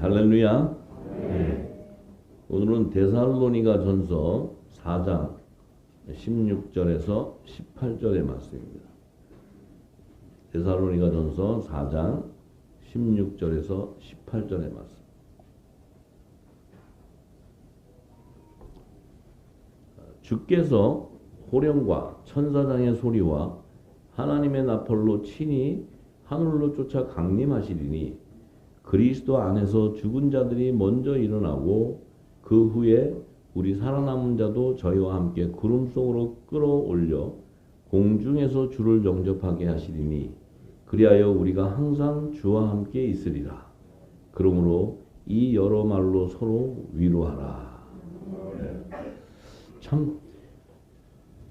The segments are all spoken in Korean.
할렐루야. 네. 오늘은 데살로니가 전서 4장 16절에서 18절의 말씀입니다. 데살로니가 전서 4장 16절에서 18절의 말씀. 주께서 호령과 천사장의 소리와 하나님의 나팔로 친히 하늘로 쫓아 강림하시리니 그리스도 안에서 죽은 자들이 먼저 일어나고 그 후에 우리 살아남은 자도 저희와 함께 구름 속으로 끌어올려 공중에서 주를 영접하게 하시리니 그리하여 우리가 항상 주와 함께 있으리라. 그러므로 이 여러 말로 서로 위로하라. 참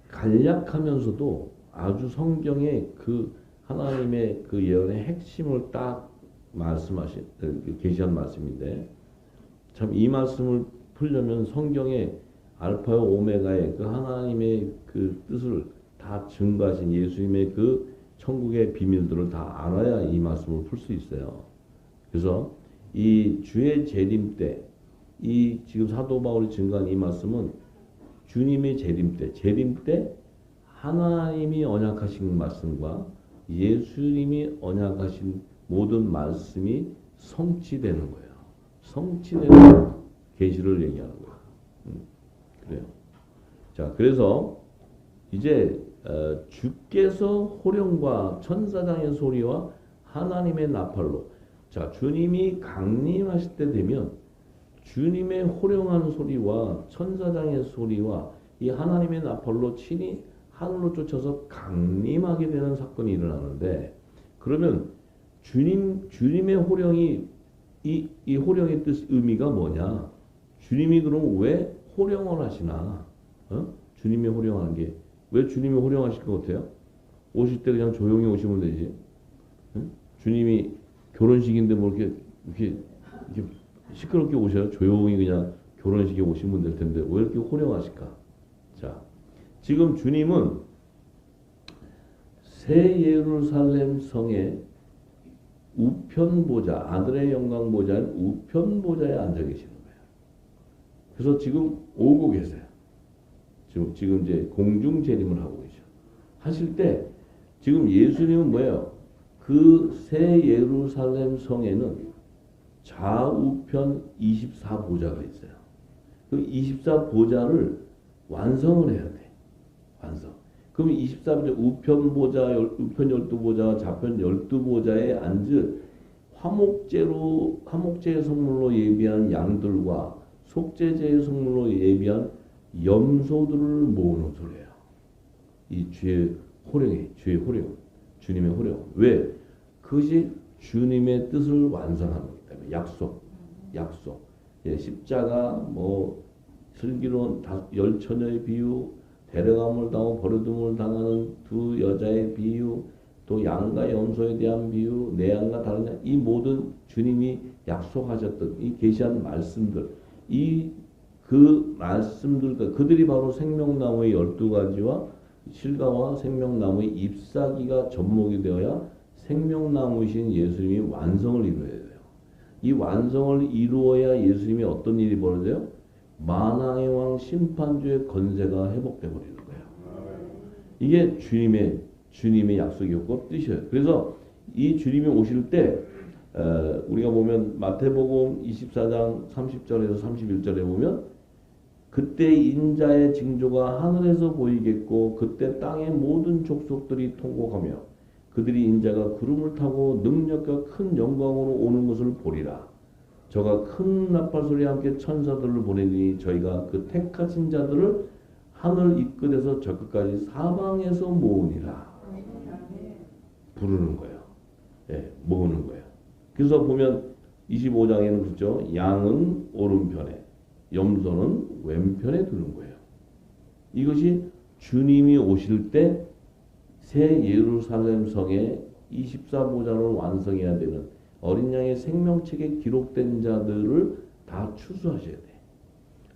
간략하면서도 아주 성경의 그 하나님의 그 예언의 핵심을 딱 말씀하신 계시한 말씀인데, 참 이 말씀을 풀려면 성경의 알파와 오메가의 그 하나님의 그 뜻을 다 증거하신 예수님의 그 천국의 비밀들을 다 알아야 이 말씀을 풀 수 있어요. 그래서 이 주의 재림 때, 이 지금 사도 바울이 증거한 이 말씀은 주님의 재림 때 하나님이 언약하신 말씀과 예수님이 언약하신 모든 말씀이 성취되는 거예요. 성취되는 계시를 얘기하는 거예요. 그래요. 자, 그래서 이제 주께서 호령과 천사장의 소리와 하나님의 나팔로, 자, 주님이 강림하실 때 되면 주님의 호령하는 소리와 천사장의 소리와 이 하나님의 나팔로 친히 하늘로 쫓아서 강림하게 되는 사건이 일어나는데, 그러면 주님의 호령이 이 호령의 뜻 의미가 뭐냐? 주님이 그럼 왜 호령을 하시나? 주님이 호령하는 게 왜 주님이 호령하실 것 같아요? 오실 때 그냥 조용히 오시면 되지. 주님이 결혼식인데 뭐 이렇게 시끄럽게 오셔요? 조용히 그냥 결혼식에 오시면 될 텐데 왜 이렇게 호령하실까? 자, 지금 주님은 새 예루살렘 성의 우편 보좌, 아들의 영광 보좌인 우편 보좌에 앉아 계시는 거예요. 그래서 지금 오고 계세요. 지금 이제 공중 재림을 하고 계셔. 하실 때 지금 예수님은 뭐예요? 그 새 예루살렘 성에는 좌우편 24보좌가 있어요. 그 24보좌를 완성을 해야 돼. 완성. 그럼 24보좌, 우편 12보좌, 좌편 12보좌에 앉을 화목제의 선물로 예비한 양들과 속죄제의 선물로 예비한 염소들을 모으는 소리예요. 이 주의 호령, 주님의 호령. 왜? 그것이 주님의 뜻을 완성하는 거기 때문에. 약속. 예, 십자가, 슬기로운 10처녀의 비유, 데려감을 당하고 버려둠을 당하는 두 여자의 비유, 또 양과 염소에 대한 비유, 내 양과 다른 양, 이 모든 주님이 약속하셨던 이 계시한 말씀들, 그 말씀들, 그들이 바로 생명나무의 12가지와 실과와 생명나무의 잎사귀가 접목이 되어야 생명나무이신 예수님이 완성을 이루어야 돼요. 이 완성을 이루어야 예수님이 어떤 일이 벌어져요? 만왕의 왕 심판주의 건세가 회복돼 버리는 거예요. 이게 주님의 약속이었고 뜻이에요. 그래서 이 주님이 오실 때 우리가 보면 마태복음 24장 30절에서 31절에 보면 그때 인자의 징조가 하늘에서 보이겠고 그때 땅의 모든 족속들이 통곡하며 그들이 인자가 구름을 타고 능력과 큰 영광으로 오는 것을 보리라. 저가 큰 나팔 소리와 함께 천사들을 보내니 저희가 그 택하신 자들을 하늘 이 끝에서 저 끝까지 사방에서 모으니라. 부르는 거예요. 예, 모으는 거예요. 그래서 보면 25장에는 그렇죠. 양은 오른편에, 염소는 왼편에 두는 거예요. 이것이 주님이 오실 때 새 예루살렘 성의 24보좌를 완성해야 되는 어린 양의 생명책에 기록된 자들을 다 추수하셔야 돼.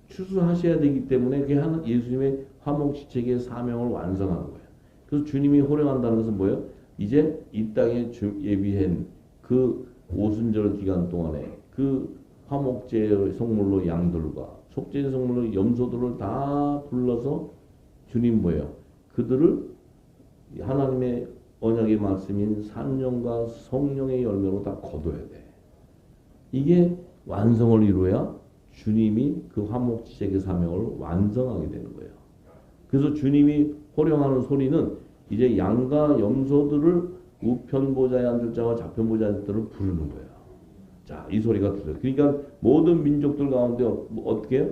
추수하셔야 되기 때문에 그게 예수님의 화목지책의 사명을 완성하는 거예요. 그래서 주님이 호령한다는 것은 뭐예요? 이제 이 땅에 예비한 그 오순절 기간 동안에 그 화목제의 성물로 양들과 속죄의 성물로 염소들을 다 불러서 주님 뭐예요? 그들을 하나님의 언약의 말씀인 산령과 성령의 열매로 다 거둬야 돼. 이게 완성을 이루어야 주님이 그 화목제의 사명을 완성하게 되는 거예요. 그래서 주님이 호령하는 소리는 이제 양과 염소들을 우편보좌에 앉을 자와 좌편보좌에 앉을 자를 부르는 거예요. 자, 이 소리가 들려요. 그러니까 모든 민족들 가운데 어떻게 해요?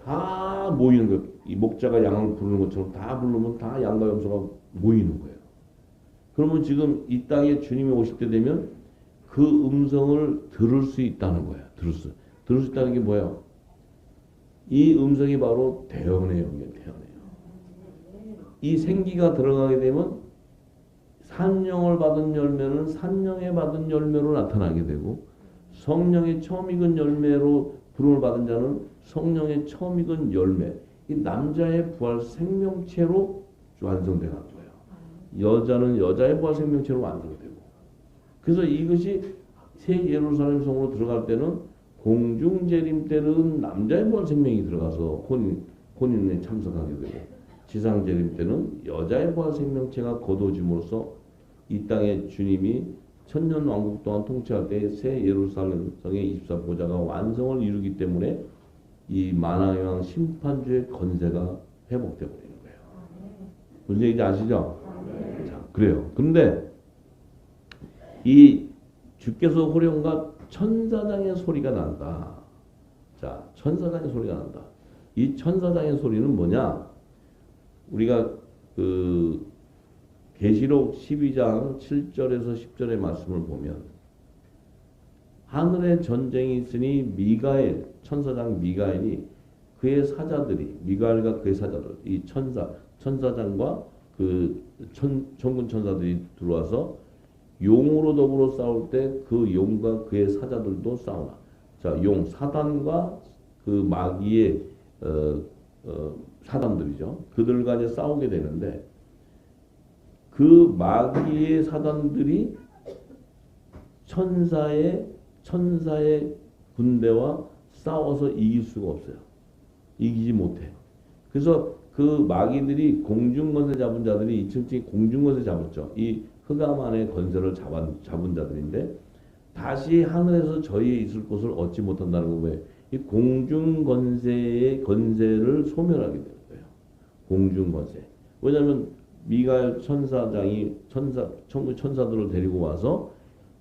다 모이는 거예요. 이 목자가 양을 부르는 것처럼 다 부르면 다 양과 염소가 모이는 거예요. 그러면 지금 이 땅에 주님이 오실 때 되면 그 음성을 들을 수 있다는 거예요. 들을 수 있다는 게 뭐예요? 이 음성이 바로 대언의 영이에요. 대언의 영. 이 생기가 들어가게 되면 산령을 받은 열매는 산령에 받은 열매로 나타나게 되고 성령의 처음 익은 열매로 부름을 받은 자는 성령의 처음 익은 열매, 이 남자의 부활 생명체로 완성되는 거예요. 여자는 여자의 부활 생명체로 완성되고, 그래서 이것이 새 예루살렘 성으로 들어갈 때는 공중재림 때는 남자의 부활 생명이 들어가서 혼인에 참석하게 되고, 지상재림 때는 여자의 부활 생명체가 거둬짐으로써 이 땅에 주님이 천년 왕국 동안 통치할 때 새 예루살렘 성의 24보좌가 완성을 이루기 때문에 이 만왕의 왕 심판주의 건세가 회복되어 버리는 거예요. 무슨 얘기인지 아시죠? 자, 그래요. 근데 이 주께서 호령과 천사장의 소리가 난다. 자, 천사장의 소리가 난다. 이 천사장의 소리는 뭐냐? 우리가 계시록 12장 7절에서 10절의 말씀을 보면 하늘에 전쟁이 있으니 미가엘, 천사장 미가엘이 그의 사자들이, 미가엘과 그의 사자들, 이 천사장과 그 천군 천사들이 들어와서 용으로 더불어 싸울 때 그 용과 그의 사자들도 싸우나. 자, 용, 사단과 그 마귀의 사단들이죠. 그들과 이제 싸우게 되는데 그 마귀의 사단들이 천사의 군대와 싸워서 이길 수가 없어요. 이기지 못해. 그래서 그 마귀들이 공중권세 잡은 자들이 2층 공중권세 잡았죠. 이 흑암 안에 권세를 잡은 자들인데 다시 하늘에서 저희의 있을 곳을 얻지 못한다는 거예요. 이 공중권세의 건세를 소멸하게 되는 거예요. 공중권세. 왜냐하면 미가엘 천사장이 천사들을 데리고 와서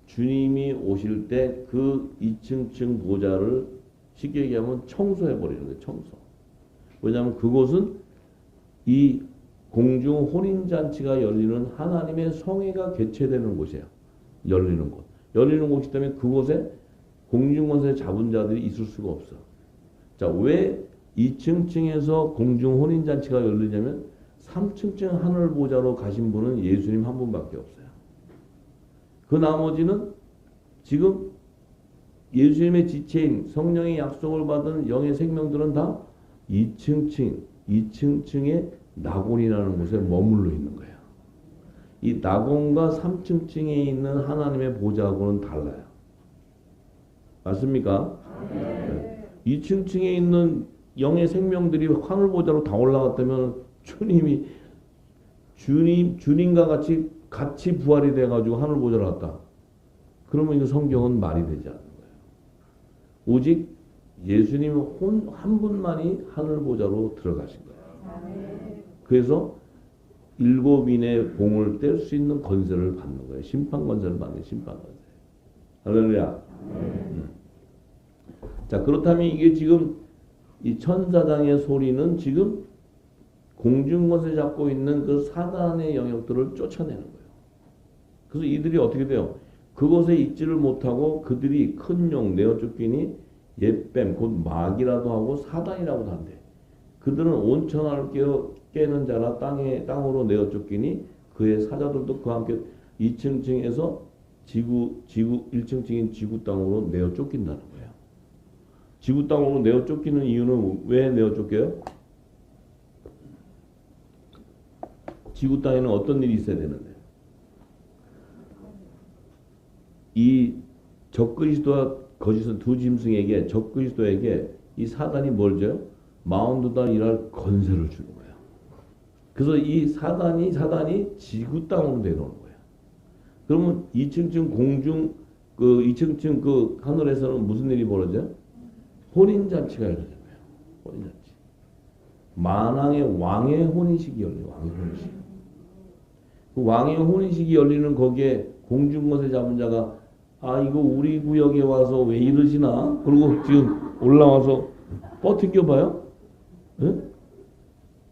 주님이 오실 때 그 2층 보좌를 쉽게 얘기하면 청소해 버리는 거예요. 청소. 왜냐하면 그곳은 이 공중 혼인잔치가 열리는 하나님의 성회가 개최되는 곳이에요. 열리는 곳. 열리는 곳이기 때문에 그곳에 공중권세 잡은 자들이 있을 수가 없어. 자, 왜 2층에서 공중 혼인잔치가 열리냐면 3층 하늘 보좌로 가신 분은 예수님 한 분밖에 없어요. 그 나머지는 지금 예수님의 지체인 성령의 약속을 받은 영의 생명들은 다 2층의 낙원이라는 곳에 머물러 있는 거예요. 이 낙원과 3층에 있는 하나님의 보좌하고는 달라요. 맞습니까? 네. 2층에 있는 영의 생명들이 하늘 보좌로 다 올라갔다면 주님과 같이 부활이 돼가지고 하늘 보좌로 갔다. 그러면 이거 성경은 말이 되지 않는 거예요. 오직 예수님 한 분만이 하늘 보좌로 들어가신 거예요. 그래서 7인의 봉을 뗄 수 있는 건세를 받는 거예요. 심판 건세를 받는 심판 건세. 할렐루야. 자, 그렇다면 이게 지금 이 천사장의 소리는 지금 공중권세 잡고 있는 그 사단의 영역들을 쫓아내는 거예요. 그래서 이들이 어떻게 돼요? 그곳에 있지를 못하고 그들이 큰 용 내어 쫓기니 옛뱀 곧 마귀라도 하고 사단이라고도 한대. 그들은 온천을 깨는 자라 땅으로 내어 쫓기니 그의 사자들도 그와 함께 2층에서 지구 1층인 지구 땅으로 내어 쫓긴다는 거예요. 지구 땅으로 내어 쫓기는 이유는 왜 내어 쫓겨요? 지구 땅에는 어떤 일이 있어야 되는데? 이 적그리스도와 거짓은 두 짐승에게 적그리스도에게 이 사단이 뭘 줘요? 마운드다 일할 건세를 주는 거예요. 그래서 이 사단이 지구 땅으로 내려오는 거예요. 그러면 2층층 공중 그 2층층 그 하늘에서는 무슨 일이 벌어져요? 혼인잔치가 열리는 거예요. 혼인잔치. 만왕의 왕의 혼인식이 열려요. 왕의 혼인식. 그 왕의 혼인식이 열리는 거기에 공중것에 잡은 자가 아 이거 우리 구역에 와서 왜 이러시나? 그리고 지금 올라와서 버팅겨 봐요? 예?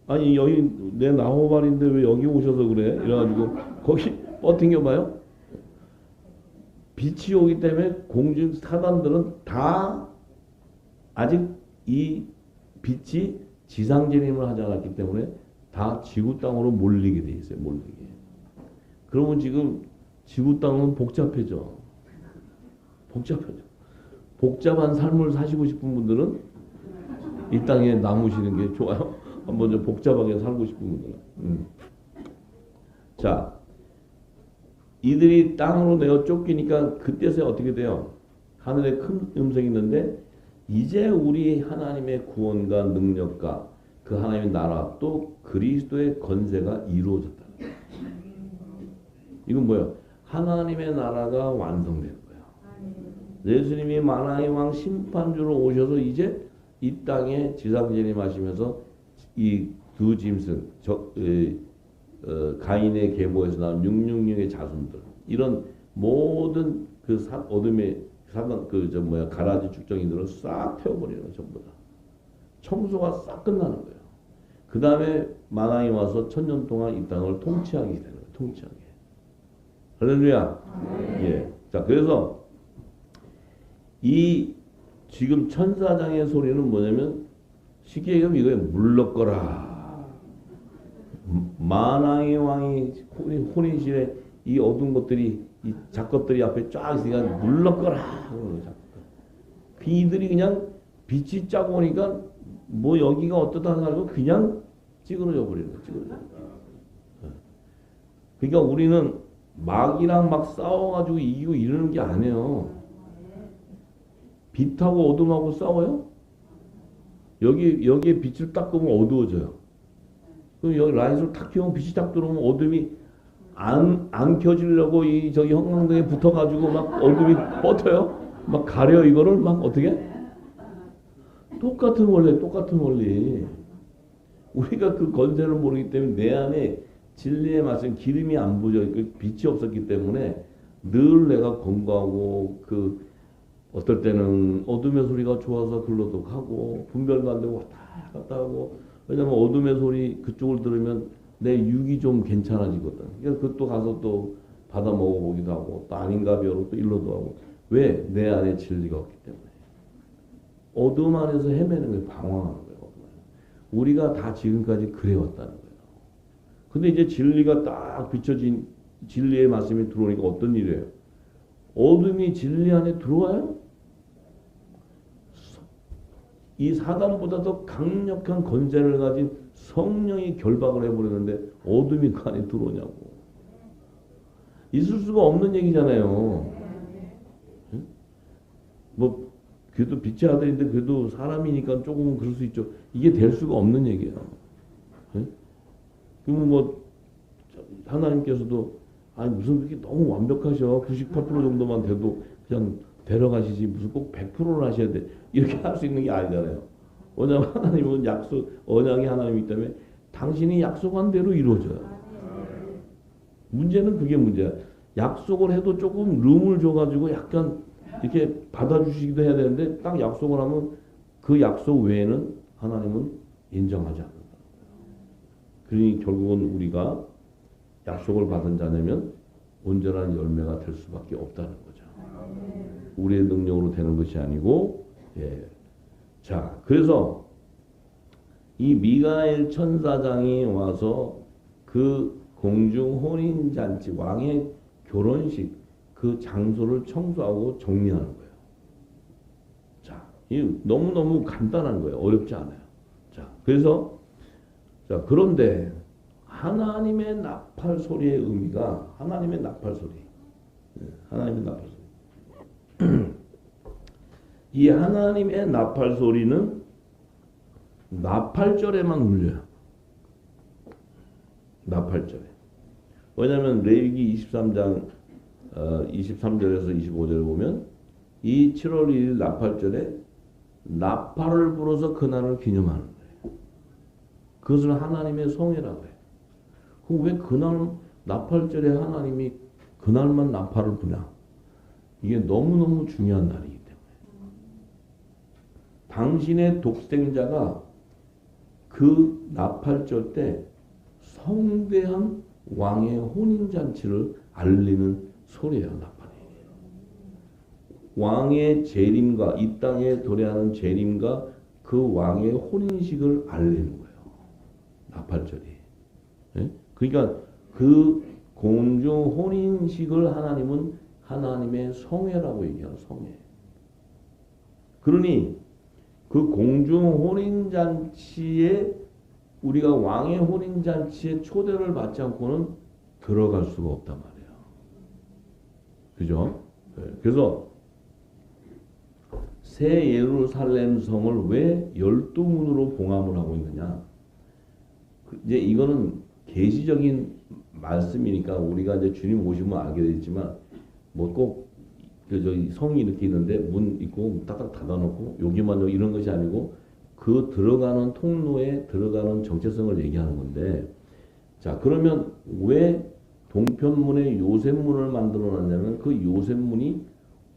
아니 여기 내 나호발인데 왜 여기 오셔서 그래? 이래가지고 거기 버팅겨 봐요? 빛이 오기 때문에 공중 사단들은 다 아직 이 빛이 지상진임을 하지 않았기 때문에 다 지구 땅으로 몰리게 돼 있어요. 몰리게. 그러면 지금 지구 땅은 복잡해져. 복잡해져. 복잡한 삶을 사시고 싶은 분들은 이 땅에 남으시는 게 좋아요. 한번 좀 복잡하게 살고 싶은 분들은. 자, 이들이 땅으로 내어 쫓기니까 그때서야 어떻게 돼요? 하늘에 큰 음성이 있는데 이제 우리 하나님의 구원과 능력과 그 하나님의 나라 또 그리스도의 건세가 이루어졌다. 이건 뭐예요? 하나님의 나라가 완성되는 거예요. 예수님이 만왕의 왕 심판주로 오셔서 이제 이 땅에 지상재림하시면서 이 두 짐승 가인의 계보에서 나온 666의 자손들 이런 모든 그 어둠의 사단 가라지 축정이들을 싹 태워버리는 거예요. 전부 다 청소가 싹 끝나는 거예요. 그 다음에 만왕이 와서 1000년 동안 이 땅을 통치하게 되는 거예요. 통치하게. 할렐루야. 예. 자, 그래서 이 지금 천사장의 소리는 뭐냐면 쉽게 얘기하면 이거에 물러거라. 만왕의 왕이 혼인실에 이 어두운 것들이 이 작것들이 앞에 쫙 있으니까 물러거라. 이들이 그냥 빛이 짜고 오니까 뭐 여기가 어떻다 하고 그냥 찌그러져 버리는 거예요. 찌그러져. 그러니까 우리는 막이랑 막 싸워가지고 이기고 이러는 게 아니에요. 빛하고 어둠하고 싸워요? 여기에 빛을 딱 끄면 어두워져요. 그럼 여기 라이트를 탁 켜면 빛이 딱 들어오면 어둠이 안 켜지려고 저기 형광등에 붙어가지고 막 어둠이 버텨요? 막 가려 이거를 막 어떻게? 똑같은 원리. 우리가 그 건세를 모르기 때문에 내 안에 진리의 말씀 기름이 안 부져 빛이 없었기 때문에 늘 내가 권고하고 그 어떨 때는 어둠의 소리가 좋아서 글로도 가고 분별도 안 되고 왔다 갔다 하고 왜냐면 어둠의 소리 그쪽을 들으면 내 육이 좀 괜찮아지거든. 그래서 그것도 가서 또 받아 먹어보기도 하고 또 아닌가 벼로 또 일로도 하고 왜? 내 안에 진리가 없기 때문에 어둠 안에서 헤매는 거예요. 방황하는 거예요. 우리가 다 지금까지 그래왔다는 거예요. 근데 이제 진리가 딱 비춰진 진리의 말씀이 들어오니까 어떤 일이에요? 어둠이 진리 안에 들어와요? 이 사단보다 더 강력한 권세를 가진 성령이 결박을 해버리는데 어둠이 그 안에 들어오냐고. 있을 수가 없는 얘기잖아요. 응? 뭐 그래도 빛의 아들인데 그래도 사람이니까 조금은 그럴 수 있죠. 이게 될 수가 없는 얘기예요. 응? 그러면 뭐 하나님께서도 아니 무슨 그렇게 너무 완벽하셔. 98% 정도만 돼도 그냥 데려가시지 무슨 꼭 100%를 하셔야 돼. 이렇게 할 수 있는 게 아니잖아요. 왜냐하면 하나님은 언약이 하나님이기 때문에 당신이 약속한 대로 이루어져요. 문제는 그게 문제야. 약속을 해도 조금 룸을 줘가지고 약간 이렇게 받아주시기도 해야 되는데 딱 약속을 하면 그 약속 외에는 하나님은 인정하지 않는다. 그러니 결국은 우리가 약속을 받은 자냐면 온전한 열매가 될 수밖에 없다는 거죠. 우리의 능력으로 되는 것이 아니고, 예. 자, 그래서 이 미가엘 천사장이 와서 그 공중 혼인잔치, 왕의 결혼식 그 장소를 청소하고 정리하는 거예요. 자, 이 너무너무 간단한 거예요. 어렵지 않아요. 자, 그래서, 자, 그런데 하나님의 나팔 소리의 의미가 하나님의 나팔 소리. 하나님의 나팔 소리. 이 하나님의 나팔 소리는 나팔절에만 울려요. 나팔절에. 왜냐하면 레위기 23장 23절에서 25절을 보면 이 7월 1일 나팔절에 나팔을 불어서 그날을 기념하는 거예요. 그것을 하나님의 성회라고 해요. 그럼 왜 그날 나팔절에 하나님이 그날만 나팔을 부냐? 이게 너무너무 중요한 날이기 때문에. 당신의 독생자가 그 나팔절 때 성대한 왕의 혼인잔치를 알리는 소리예요. 나팔이. 왕의 재림과 이 땅에 도래하는 재림과 그 왕의 혼인식을 알리는 거예요. 나팔절이. 예? 그러니까 그 공중 혼인식을 하나님은 하나님의 성회라고 얘기해요. 성회. 그러니 그 공중 혼인잔치에 우리가 왕의 혼인잔치에 초대를 받지 않고는 들어갈 수가 없단 말이에요. 그죠? 네. 그래서 새 예루살렘 성을 왜 12문으로 봉함을 하고 있느냐? 이제 이거는 계시적인 말씀이니까 우리가 이제 주님 오시면 알게 되겠지만 뭐 꼭 저기 성이 이렇게 있는데 문 있고 딱딱 닫아놓고 여기만 이런 것이 아니고 그 들어가는 통로에 들어가는 정체성을 얘기하는 건데, 자 그러면 왜 동편문에 요셉문을 만들어 놨냐면 그 요셉문이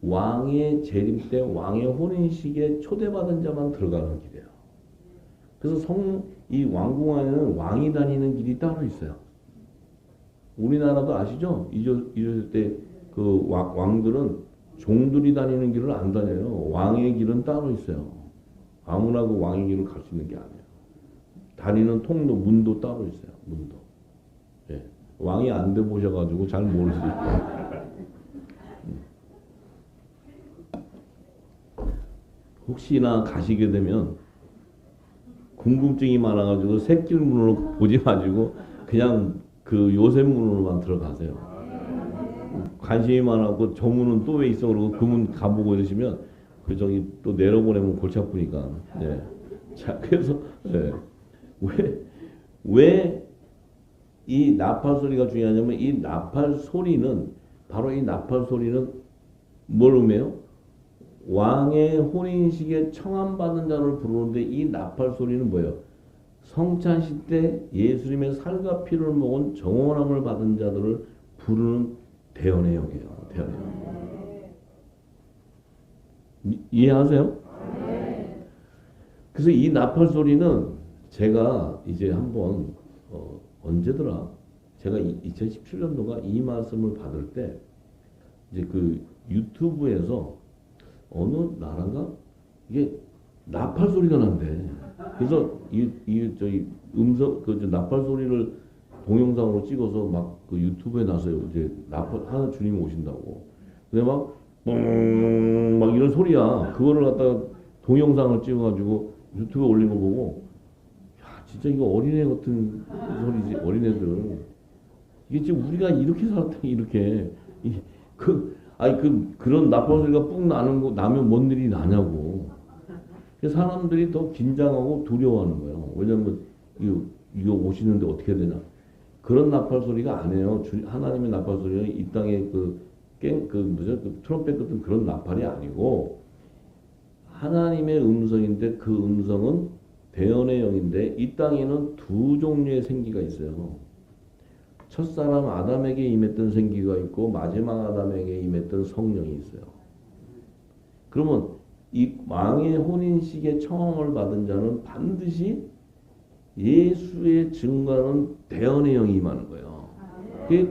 왕의 재림 때 왕의 혼인식에 초대받은 자만 들어가는 길이에요. 그래서 이 왕궁 안에는 왕이 다니는 길이 따로 있어요. 우리나라도 아시죠? 이럴 때 그 왕들은 종들이 다니는 길을 안 다녀요. 왕의 길은 따로 있어요. 아무나 그 왕의 길을 갈 수 있는 게 아니에요. 다니는 통로, 문도 따로 있어요. 문도. 예. 왕이 안 돼 보셔가지고 잘 모르시죠. 혹시나 가시게 되면 궁금증이 많아가지고 새길문으로 보지 마시고 그냥 그 요셉문으로만 들어가세요. 관심이 많아갖고 저 문은 또 왜 있어 그러고 그 문 가보고 이러시면 그 저기 또 내려보내면 골치 아프니까. 네. 자 그래서 네. 왜 이 나팔 소리가 중요하냐면 이 나팔 소리는 바로 이 나팔 소리는 뭘 의미해요? 왕의 혼인식에 청함받은 자를 부르는데 이 나팔 소리는 뭐예요? 성찬식 때 예수님의 살과 피를 먹은 정원함을 받은 자들을 부르는 대언의 영이에요. 대언의 영. 이해하세요? 그래서 이 나팔 소리는 제가 이제 한번 언제더라? 제가 2017년도가 이 말씀을 받을 때 이제 그 유튜브에서 어느 나라인가 이게 나팔 소리가 난대. 그래서 저희 음성 그 나팔 소리를 동영상으로 찍어서 막 그 유튜브에 나서요. 이제 나팔 하나 주님 오신다고. 근데 막 이런 소리야. 그거를 갖다가 동영상을 찍어가지고 유튜브에 올린 거 보고 야 진짜 이거 어린애 같은 소리지. 어린애들 이게 지금 우리가 이렇게 살았더니 이렇게 그런 나팔 소리가 뿡 나면 뭔 일이 나냐고. 사람들이 더 긴장하고 두려워하는 거예요. 왜냐면 이거 오시는데 어떻게 해야 되나. 그런 나팔 소리가 아니에요. 하나님의 나팔 소리는 이 땅에 그 트럼펫 같은 그런 나팔이 아니고 하나님의 음성인데 그 음성은 대언의 영인데 이 땅에는 두 종류의 생기가 있어요. 첫사람 아담에게 임했던 생기가 있고 마지막 아담에게 임했던 성령이 있어요. 그러면 이 왕의 혼인식에 청함을 받은 자는 반드시 예수의 증거하는 대언의 영이 임하는 거예요.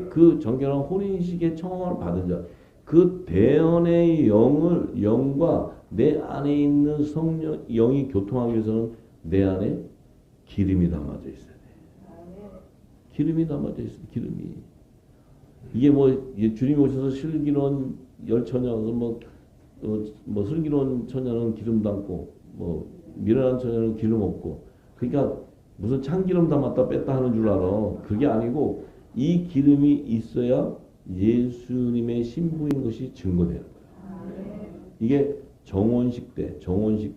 그 정결한 혼인식에 청함을 받은 자, 그 대언의 영과 내 안에 있는 성령 영이 교통하기 위해서는 내 안에 기름이 담아져 있어야 돼. 기름이 담아져 있어. 기름이. 이게 주님이 오셔서 슬기로운 열처녀는 슬기로운 처녀는 기름 담고 미련한 처녀는 기름 없고. 그러니까 무슨 참기름 담았다 뺐다 하는 줄 알아. 그게 아니고 이 기름이 있어야 예수님의 신부인 것이 증거되는 거예요. 이게 정혼식 때, 저기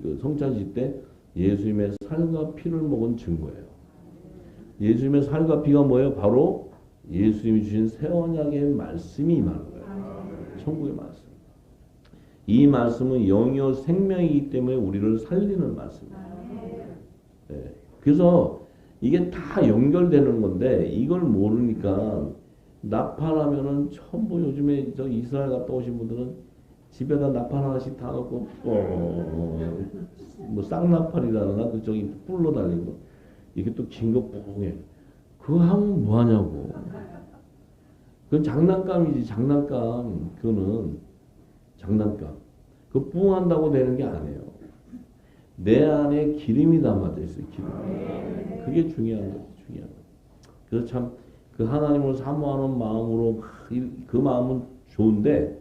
그 성찬식 때 예수님의 살과 피를 먹은 증거예요. 예수님의 살과 피가 뭐예요? 바로 예수님이 주신 새 언약의 말씀이 임하는 거예요. 천국의 말씀. 이 말씀은 영이요 생명이기 때문에 우리를 살리는 말씀이에요. 네. 그래서 이게 다 연결되는 건데 이걸 모르니까 나팔하면은 전부 요즘에 저 이스라엘 갔다 오신 분들은 집에다 나팔 하나씩 다 넣고 뭐 쌍나팔이라나 그 저기 뿔로 달린 거 이게 또 긴 거 뿡해. 그거 하면 뭐 하냐고. 그건 장난감이지 장난감. 그거는 장난감. 그 뿡한다고 되는 게 아니에요. 내 안에 기름이 담아져 있어요. 기름. 그게 중요한 거죠. 중요한 거. 그래서 참 그 하나님을 사모하는 마음으로 그 마음은 좋은데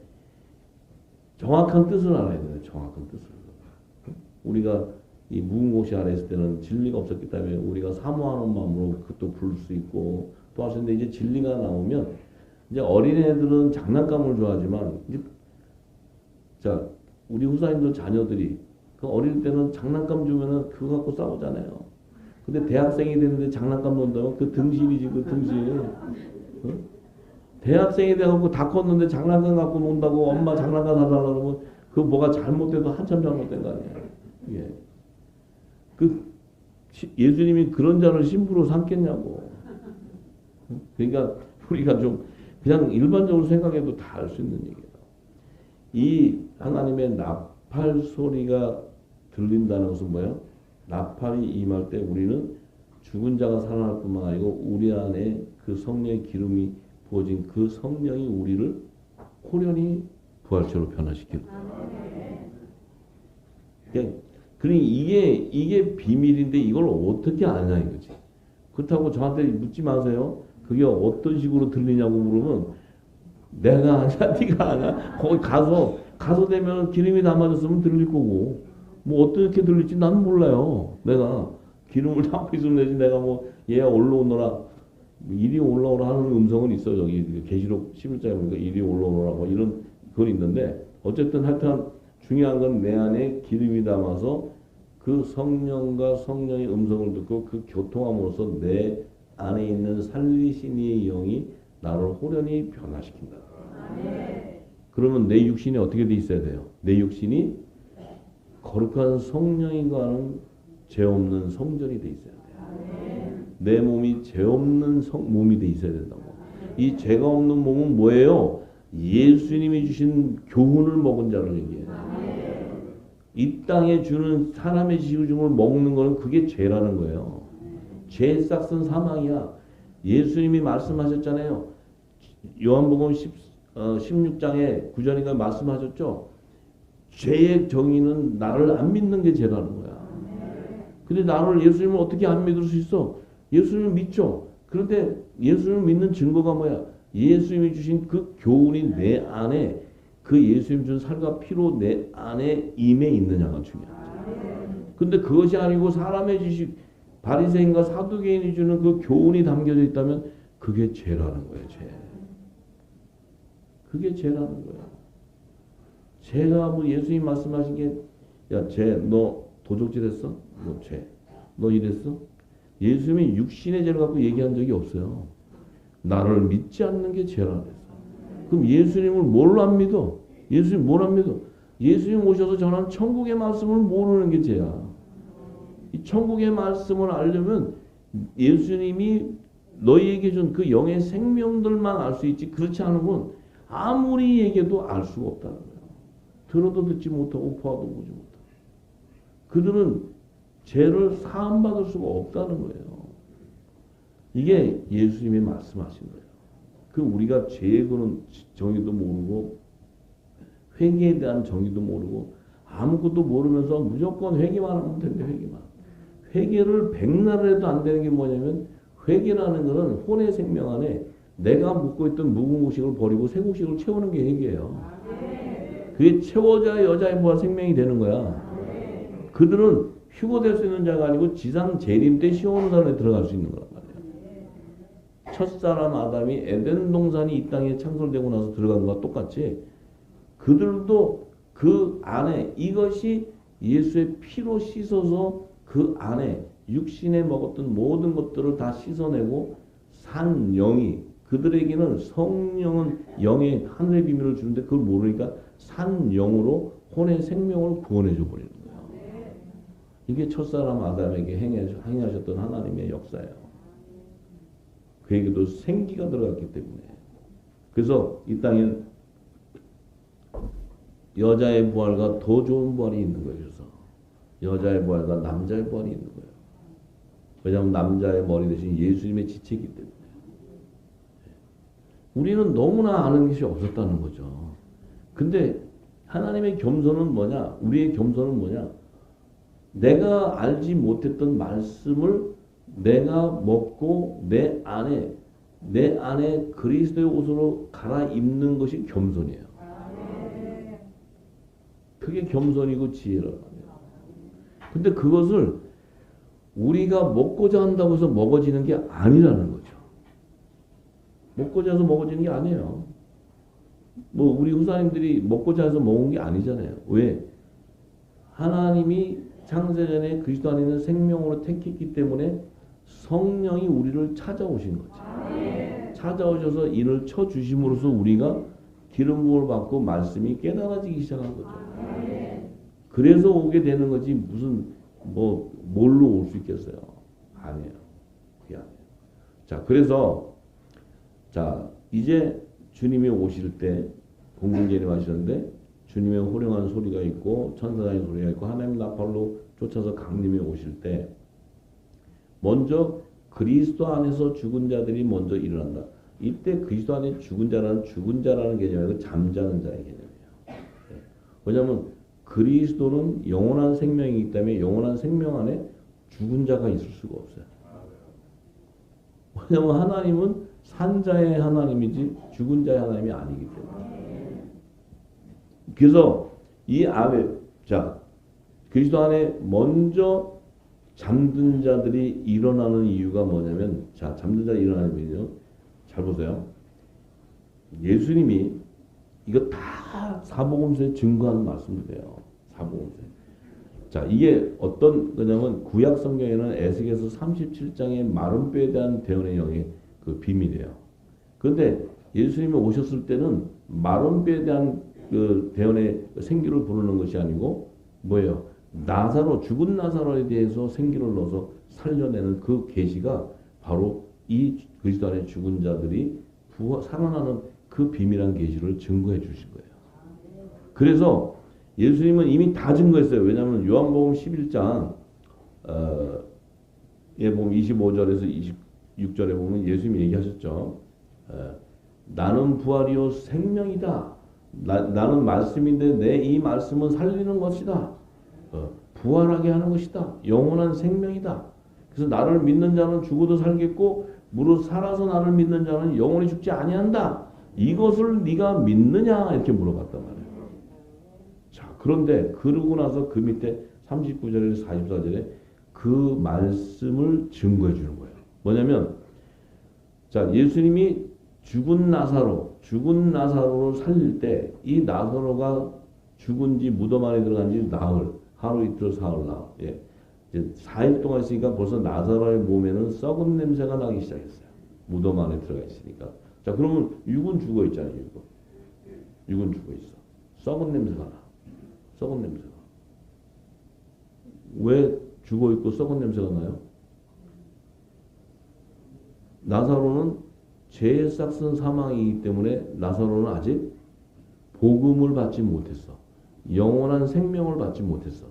정확한 뜻을 알아야 돼요. 정확한 뜻을. 우리가 이 무궁고시 아래 있을 때는 진리가 없었기 때문에 우리가 사모하는 마음으로 그것도 부를 수 있고 또 할 수 있는데 이제 진리가 나오면 이제 어린애들은 장난감을 좋아하지만 이제 자 우리 후사님들 자녀들이 그 어릴 때는 장난감 주면은 그거 갖고 싸우잖아요. 근데 대학생이 되는데 장난감 논다면 그 등신이지 그 등신. 어? 대학생이 돼갖고 다 컸는데 장난감 갖고 논다고 엄마 장난감 사달라고 그러면 그 뭐가 잘못돼도 한참 잘못된 거 아니에요. 예. 그 예수님이 그런 자를 신부로 삼겠냐고. 그러니까 우리가 좀 그냥 일반적으로 생각해도 다 알 수 있는 얘기예요. 이 하나님의 나팔 소리가 들린다는 것은 뭐예요? 나팔이 임할 때 우리는 죽은 자가 살아날 뿐만 아니고 우리 안에 그 성령의 기름이 부어진 그 성령이 우리를 호련히 부활체로 변화시키고. 그러니 이게 비밀인데 이걸 어떻게 아냐 이거지. 그렇다고 저한테 묻지 마세요. 그게 어떤 식으로 들리냐고 물으면 내가 아냐 네가 아냐. 거기 가서 되면 기름이 담아졌으면 들릴 거고 뭐 어떻게 들릴지 나는 몰라요. 내가 기름을 담고 있으면 되지 내가 뭐 얘가 올라오너라 이리 올라오라 하는 음성은 있어. 저기 계시록 11장에 보니까 이리 올라오너라 뭐 이런 그건 있는데 어쨌든 하여튼 중요한 건 내 안에 기름이 담아서 그 성령과 성령의 음성을 듣고 그 교통함으로써 내 안에 있는 살리신 이의 영이 나를 호련히 변화시킨다. 그러면 내 육신이 어떻게 돼 있어야 돼요? 내 육신이 거룩한 성령인과는 죄 없는 성전이 돼 있어야 돼요. 내 몸이 죄 없는 몸이 돼 있어야 된다고. 이 죄가 없는 몸은 뭐예요? 예수님이 주신 교훈을 먹은 자를 얘기해요. 이 땅에 주는 사람의 지식을 먹는 거는 그게 죄라는 거예요. 죄의 싹은 사망이야. 예수님이 말씀하셨잖아요. 요한복음 16장에 9절인가 말씀하셨죠. 죄의 정의는 나를 안 믿는 게 죄라는 거야. 근데 나를 예수님을 어떻게 안 믿을 수 있어? 예수님을 믿죠. 그런데 예수님을 믿는 증거가 뭐야? 예수님이 주신 그 교훈이 내 안에 그 예수님 준 살과 피로 내 안에 임해 있느냐가 중요하죠. 근데 그것이 아니고 사람의 지식 바리새인과 사두개인이 주는 그 교훈이 담겨져 있다면 그게 죄라는 거예요. 죄. 그게 죄라는 거예요. 죄가 뭐 예수님 말씀하신 게 야, 죄 너 도적질 했어? 뭐 죄. 너 이랬어? 예수님이 육신의 죄를 갖고 얘기한 적이 없어요. 나를 믿지 않는 게 죄라 그랬어. 그럼 예수님을 뭘로 안 믿어? 예수님 뭘 안 믿어? 예수님 오셔서 전한 천국의 말씀을 모르는 게 죄야. 이 천국의 말씀을 알려면 예수님이 너희에게 준 그 영의 생명들만 알 수 있지 그렇지 않으면 아무리 얘기해도 알 수가 없다는 거야. 들어도 듣지 못하고 보아도 보지 못하고. 그들은 죄를 사함받을 수가 없다는 거예요. 이게 예수님이 말씀하신 거예요. 그 우리가 죄에 그런 정의도 모르고 회개에 대한 정의도 모르고 아무것도 모르면서 무조건 회개만 하면 되는데 회개만. 회개를 백날을 해도 안 되는 게 뭐냐면 회개라는 것은 혼의 생명 안에 내가 묻고 있던 묵은 곡식을 버리고 새 곡식을 채우는 게 회개예요. 그게 채워져야 여자의 부활 생명이 되는 거야. 그들은 휴거될 수 있는 자가 아니고 지상 재림 때 시온산에 들어갈 수 있는 거란 말이에요. 첫사람 아담이 에덴 동산이 이 땅에 창설되고 나서 들어간 것과 똑같이 그들도 그 안에 이것이 예수의 피로 씻어서 그 안에 육신에 먹었던 모든 것들을 다 씻어내고 산 영이 그들에게는 성령은 영의 하늘의 비밀을 주는데 그걸 모르니까 산 영으로 혼의 생명을 구원해 줘 버리는 거예요. 이게 첫사람 아담에게 행하셨던 하나님의 역사예요. 그에게도 생기가 들어갔기 때문에. 그래서 이 땅에 여자의 부활과 더 좋은 부활이 있는 거예요. 그래서 여자의 부활과 남자의 부활이 있는 거예요. 왜냐하면 남자의 머리 대신 예수님의 지체이기 때문에. 우리는 너무나 아는 것이 없었다는 거죠. 근데 하나님의 겸손은 뭐냐? 우리의 겸손은 뭐냐? 내가 알지 못했던 말씀을 내가 먹고 내 안에 그리스도의 옷으로 갈아입는 것이 겸손이에요. 그게 겸손이고 지혜라는 거예요. 근데 그것을 우리가 먹고자 한다고 해서 먹어지는 게 아니라는 거죠. 먹고자 해서 먹어지는 게 아니에요. 뭐 우리 후사님들이 먹고자 해서 먹은 게 아니잖아요. 왜? 하나님이 창세전에 그리스도 안에 있는 생명으로 택했기 때문에 성령이 우리를 찾아오신 거죠. 찾아오셔서 인을 쳐주심으로써 우리가 기름 부음을 받고 말씀이 깨달아지기 시작한 거죠. 그래서 오게 되는 거지 무슨 뭘로 올 수 있겠어요? 아니에요. 그게 아니에요. 자, 그래서 이제 주님이 오실 때 공중전에 하시는데 주님의 호령한 소리가 있고 천사장의 소리가 있고 하나님 나팔로 쫓아서 강림에 오실 때 먼저 그리스도 안에서 죽은 자들이 먼저 일어난다. 이때 그리스도 안에 죽은 자라는 개념이 아니고 잠자는 자의 개념이에요. 왜냐하면 그리스도는 영원한 생명이기 때문에 영원한 생명 안에 죽은 자가 있을 수가 없어요. 왜냐하면 하나님은 산자의 하나님이지 죽은 자의 하나님이 아니기 때문에. 그래서 이 안에 그리스도 안에 먼저 잠든 자들이 일어나는 이유가 뭐냐면 잠든 자들이 일어나는 이유는 잘 보세요. 예수님이 이거 다 사복음서에 증거하는 말씀들이에요. 사복음서에. 이게 어떤 거냐면 구약 성경에는 에스겔서 37장의 마른 뼈에 대한 대언의 영의 그 비밀이에요. 그런데 예수님이 오셨을 때는 마른 뼈에 대한 그 대언의 생기를 부르는 것이 아니고 뭐예요? 죽은 나사로에 대해서 생기를 넣어서 살려내는 그 계시가 바로 이 그리스도 안에 죽은 자들이 살아나는 그 비밀한 계시를 증거해 주신 거예요. 그래서 예수님은 이미 다 증거했어요. 왜냐하면 요한복음 11장 예 보면 25절에서 26절에 보면 예수님이 얘기하셨죠. 나는 부활이요 생명이다. 나는 말씀인데 내 이 말씀은 살리는 것이다. 부활하게 하는 것이다. 영원한 생명이다. 그래서 나를 믿는 자는 죽어도 살겠고 무릇 살아서 나를 믿는 자는 영원히 죽지 아니한다. 이것을 네가 믿느냐 이렇게 물어봤단 말이에요. 그런데 그러고 나서 그 밑에 39절에서 44절에 그 말씀을 증거해 주는 거예요. 뭐냐면 예수님이 죽은 나사로를 살릴 때 이 나사로가 죽은 지 무덤 안에 들어간 지 나흘, 하루 이틀 사흘 나흘. 이제 4일 동안 있으니까 벌써 나사로의 몸에는 썩은 냄새가 나기 시작했어요. 무덤 안에 들어가 있으니까. 그러면 육은 죽어 있잖아요. 육은 죽어 있어. 썩은 냄새가 나. 썩은 냄새가. 왜 죽어 있고 썩은 냄새가 나요? 나사로는 죄에 싹슨 사망이기 때문에 나사로는 아직 복음을 받지 못했어. 영원한 생명을 받지 못했어.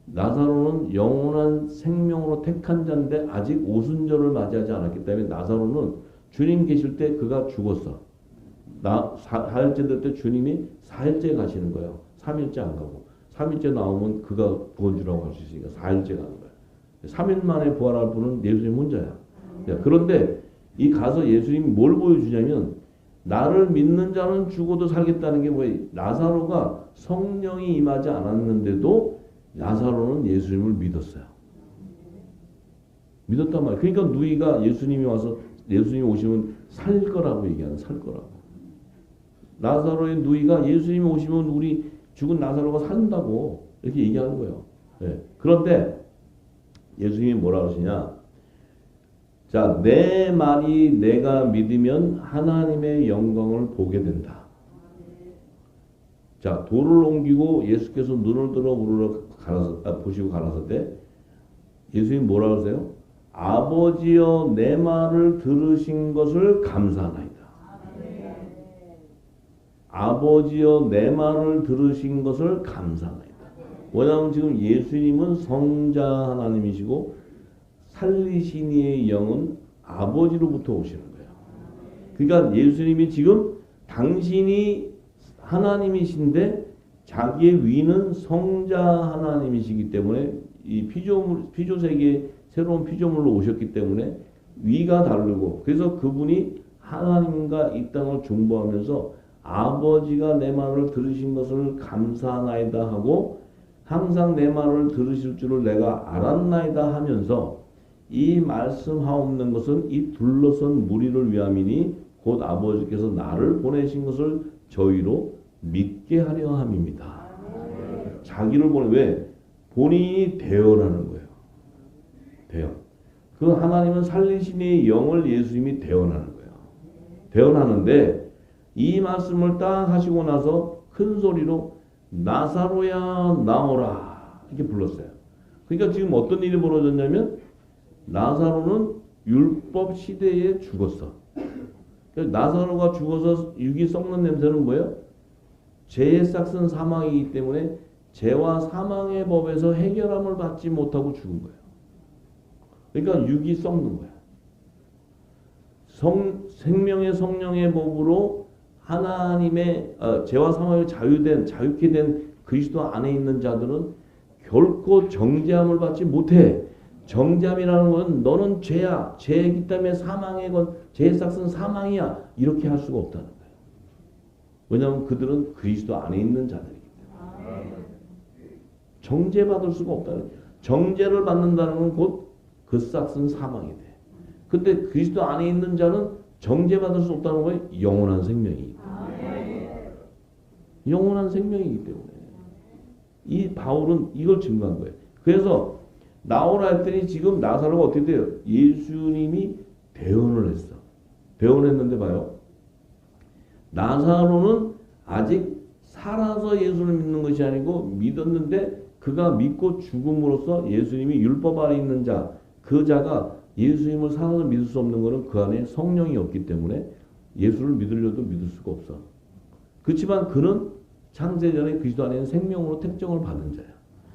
나사로는 영원한 생명으로 택한 자인데 아직 오순절을 맞이하지 않았기 때문에 나사로는 주님 계실 때 그가 죽었어. 4일째 될 때 주님이 4일째 가시는 거예요. 3일째 안 가고. 3일째 나오면 그가 구원주라고 할 수 있으니까 4일째 가는 거예요. 3일 만에 부활할 분은 예수님 혼자야. 그런데 이 가서 예수님이 뭘 보여주냐면 나를 믿는 자는 죽어도 살겠다는 게 뭐예요? 나사로가 성령이 임하지 않았는데도 나사로는 예수님을 믿었어요. 믿었단 말이에요. 그러니까 누이가 예수님이 오시면 살 거라고 얘기하는 살 거라고. 나사로의 누이가 예수님이 오시면 우리 죽은 나사로가 산다고 이렇게 얘기하는 거예요. 예. 그런데 예수님이 뭐라 그러시냐? 자, 내 말이 내가 믿으면 하나님의 영광을 보게 된다. 자, 돌을 옮기고 예수께서 눈을 들어 우르르 보시고 가라사대 예수님이 뭐라 그러세요? 아버지여 내 말을 들으신 것을 감사하나이다. 아버지여 내 말을 들으신 것을 감사하나이다. 왜냐하면 지금 예수님은 성자 하나님이시고 살리신 이의 영은 아버지로부터 오시는 거예요. 그러니까 예수님이 지금 당신이 하나님이신데 자기의 위는 성자 하나님이시기 때문에 이 피조세계에 새로운 피조물로 오셨기 때문에 위가 다르고 그래서 그분이 하나님과 이 땅을 중보하면서 아버지가 내 말을 들으신 것을 감사하나이다 하고 항상 내 말을 들으실 줄을 내가 알았나이다 하면서 이 말씀하옵는 것은 이 둘러선 무리를 위함이니 곧 아버지께서 나를 보내신 것을 저희로 믿게 하려 함입니다. 자기를 보내 왜? 본인이 대언하는 거예요. 대언. 그 하나님은 살리신 이의 영을 예수님이 대언하는 거예요. 대언하는데 이 말씀을 딱 하시고 나서 큰 소리로 나사로야 나오라 이렇게 불렀어요. 그러니까 지금 어떤 일이 벌어졌냐면 나사로는 율법 시대에 죽었어. 나사로가 죽어서 육이 썩는 냄새는 뭐예요? 죄의 싹은 사망이기 때문에 죄와 사망의 법에서 해결함을 받지 못하고 죽은 거예요. 그러니까 육이 썩는 거야. 생명의 성령의 법으로 하나님의 죄와 사망에 자유케 된 그리스도 안에 있는 자들은 결코 정죄함을 받지 못해. 정죄함이라는 건 너는 죄야. 죄이기 때문에 사망의 건 죄의 싹은 사망이야. 이렇게 할 수가 없다는 거예요. 왜냐하면 그들은 그리스도 안에 있는 자들이기 때문에. 정죄받을 수가 없다는 거예요. 정죄를 받는다는 건 곧 그 싹은 사망이 돼. 근데 그리스도 안에 있는 자는 정죄받을 수 없다는 거예요. 영원한 생명이기 때문에. 영원한 생명이기 때문에. 이 바울은 이걸 증거한 거예요. 그래서 나오라 했더니 지금 나사로가 어떻게 돼요? 예수님이 대언을 했어. 대언했는데 봐요. 나사로는 아직 살아서 예수를 믿는 것이 아니고 믿었는데 그가 믿고 죽음으로써 예수님이 율법 아래 있는 자, 그 자가 예수님을 살아서 믿을 수 없는 것은 그 안에 성령이 없기 때문에 예수를 믿으려도 믿을 수가 없어. 그렇지만 그는 창세전에 그리스도 안에 있는 생명으로 택정을 받은 자야.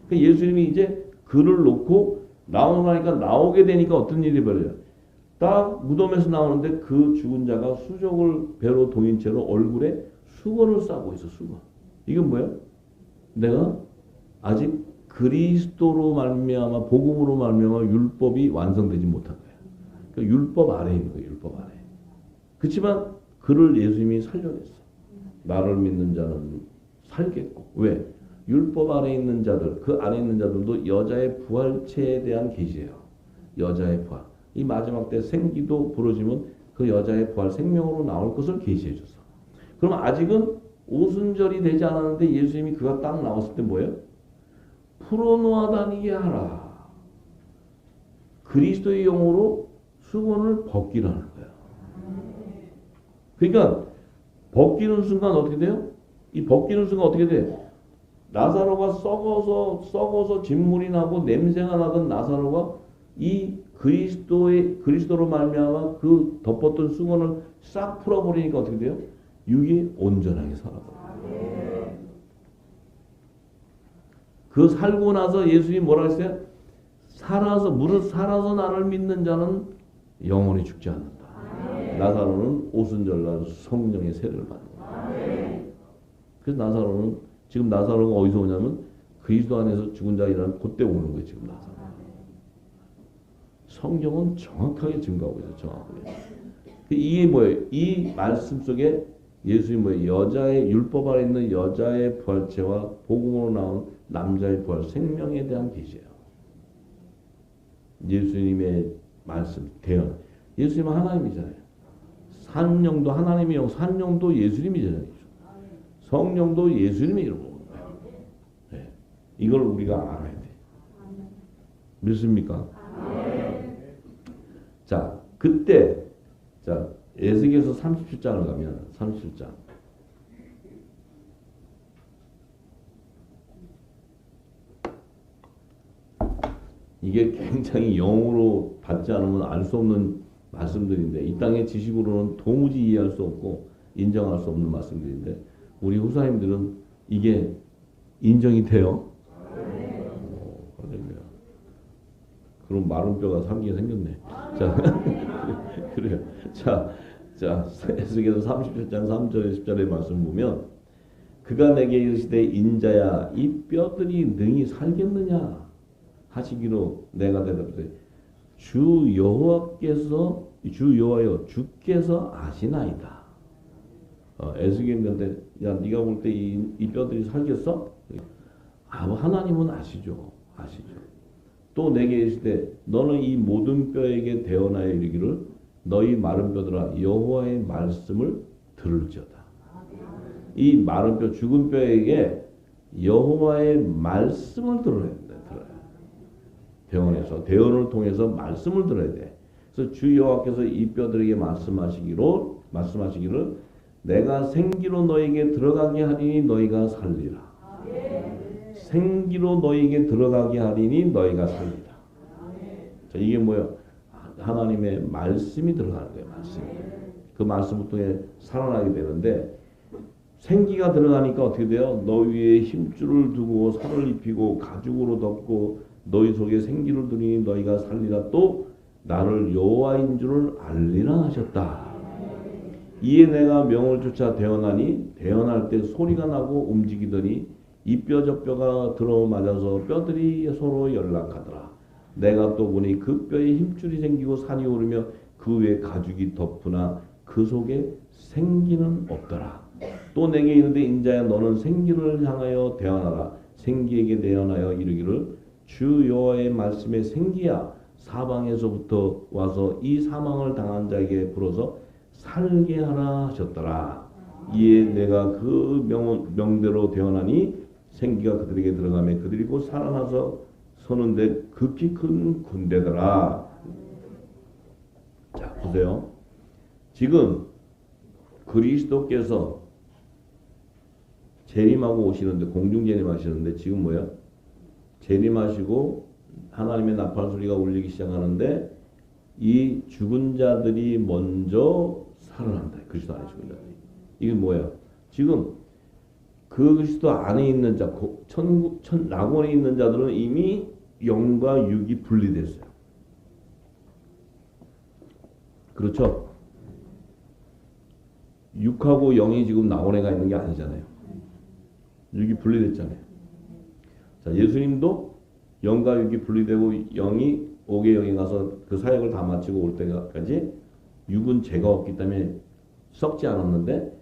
그러니까 예수님이 이제 그를 놓고 나오니까 나오게 되니까 어떤 일이 벌어져요. 딱 무덤에서 나오는데 그 죽은 자가 수족을 배로 동인 채로 얼굴에 수건을 싸고 있어. 수건. 이건 뭐야? 내가 아직 그리스도로 말미암아 복음으로 말미암아 율법이 완성되지 못한 거야. 그러니까 율법 아래에 있는 거야. 율법 아래. 그렇지만 그를 예수님이 살려냈어. 나를 믿는 자는 살겠고. 왜? 율법 아래 있는 자들, 그 안에 있는 자들도 여자의 부활체에 대한 계시예요. 여자의 부활. 이 마지막 때 생기도 부러지면 그 여자의 부활 생명으로 나올 것을 계시해 줬어. 그럼 아직은 오순절이 되지 않았는데 예수님이 그가 딱 나왔을 때 뭐예요? 풀어놓아 다니게 하라. 그리스도의 영으로 수건을 벗기라는 거야. 그러니까 벗기는 순간 어떻게 돼요? 이 벗기는 순간 어떻게 돼? 나사로가 썩어서 진물이 나고 냄새가 나던 나사로가 이 그리스도로 말미암아 그 덮었던 수건을 싹 풀어버리니까 어떻게 돼요? 육이 온전하게 살아버려요. 그 살고 나서 예수님이 뭐라 했어요? 무릇 살아서 나를 믿는 자는 영원히 죽지 않는다. 나사로는 오순절날 성령의 세례를 받는 거예요. 그래서 나사로는 지금 나사로가 어디서 오냐면 그리스도 안에서 죽은 자 일어나면 그때 오는 거예요. 지금 나사로. 성경은 정확하게 증거하고 있어요. 정확하게. 이게 뭐예요? 이 말씀 속에 예수님이 뭐예요? 여자의 율법 아래 있는 여자의 부활체와 복음으로 나온 남자의 부활 생명에 대한 계시예요. 예수님의 말씀 대언. 예수님은 하나님이잖아요. 산령도 하나님의 영, 산령도 예수님이잖아요. 성령도 예수님의 이름으로 오는 거예요. 이걸 우리가 알아야 돼. 믿습니까? 자, 그때 자 에스겔서 37장을 가면 37장 이게 굉장히 영어로 받지 않으면 알 수 없는 말씀들인데 이 땅의 지식으로는 도무지 이해할 수 없고 인정할 수 없는 말씀들인데 우리 후사님들은 이게 인정이 돼요? 할렐루야. 그럼 마른 뼈가 삼기가 생겼네. 자, 그래요. 자, 에스겔서 37장 3절에 10절의 말씀 보면 그가 내게 이르시되 인자야 이 뼈들이 능히 살겠느냐 하시기로 내가 대답해 주 여호와께서 주 여호와여 주께서 아시나이다. 에스겔한테 야 네가 볼 때 이 뼈들이 살겠어? 하나님은 아시죠. 또 내게 이르시되 너는 이 모든 뼈에게 대언하여 이르기를 너희 마른 뼈들아 여호와의 말씀을 들을지어다. 이 마른 뼈 죽은 뼈에게 여호와의 말씀을 들어야 돼. 대언을 통해서 말씀을 들어야 돼. 그래서 주 여호와께서 이 뼈들에게 말씀하시기를 내가 생기로 너에게 들어가게 하리니 너희가 살리라. 생기로 너에게 들어가게 하리니 너희가 살리라. 자, 이게 뭐예요? 하나님의 말씀이 들어가는 거예요. 그 말씀을 통해 살아나게 되는데 생기가 들어가니까 어떻게 돼요? 너희의 힘줄을 두고 살을 입히고 가죽으로 덮고 너희 속에 생기를 두니 너희가 살리라. 또 나를 여호와인 줄을 알리라 하셨다. 이에 내가 명을 쫓아 대언하니 대언할 때 소리가 나고 움직이더니 이 뼈 저 뼈가 들어맞아서 뼈들이 서로 연락하더라. 내가 또 보니 그 뼈에 힘줄이 생기고 산이 오르며 그 위에 가죽이 덮으나 그 속에 생기는 없더라. 또 내게 이르되 인자야 너는 생기를 향하여 대언하라. 생기에게 대언하여 이르기를 주 여호와의 말씀에 생기야 사방에서부터 와서 이 사망을 당한 자에게 불어서 살게 하라 하셨더라. 이에 내가 그 명대로 대언하니 생기가 그들에게 들어가며 그들이 곧 살아나서 서는데 극히 큰 군대더라. 자 보세요. 지금 그리스도께서 재림하고 오시는데 공중 재림하시는데 지금 뭐야? 재림하시고 하나님의 나팔 소리가 울리기 시작하는데 이 죽은 자들이 먼저 살아난다. 그리스도 안에 죽은 자들이. 이게 뭐야? 지금 그 그리스도 안에 있는 자, 낙원에 있는 자들은 이미 영과 육이 분리됐어요. 그렇죠? 육하고 영이 지금 낙원에 가 있는 게 아니잖아요. 육이 분리됐잖아요. 자, 예수님도 영과 육이 분리되고 영이 옥의 영에 가서 그 사역을 다 마치고 올 때까지 육은 죄가 없기 때문에 썩지 않았는데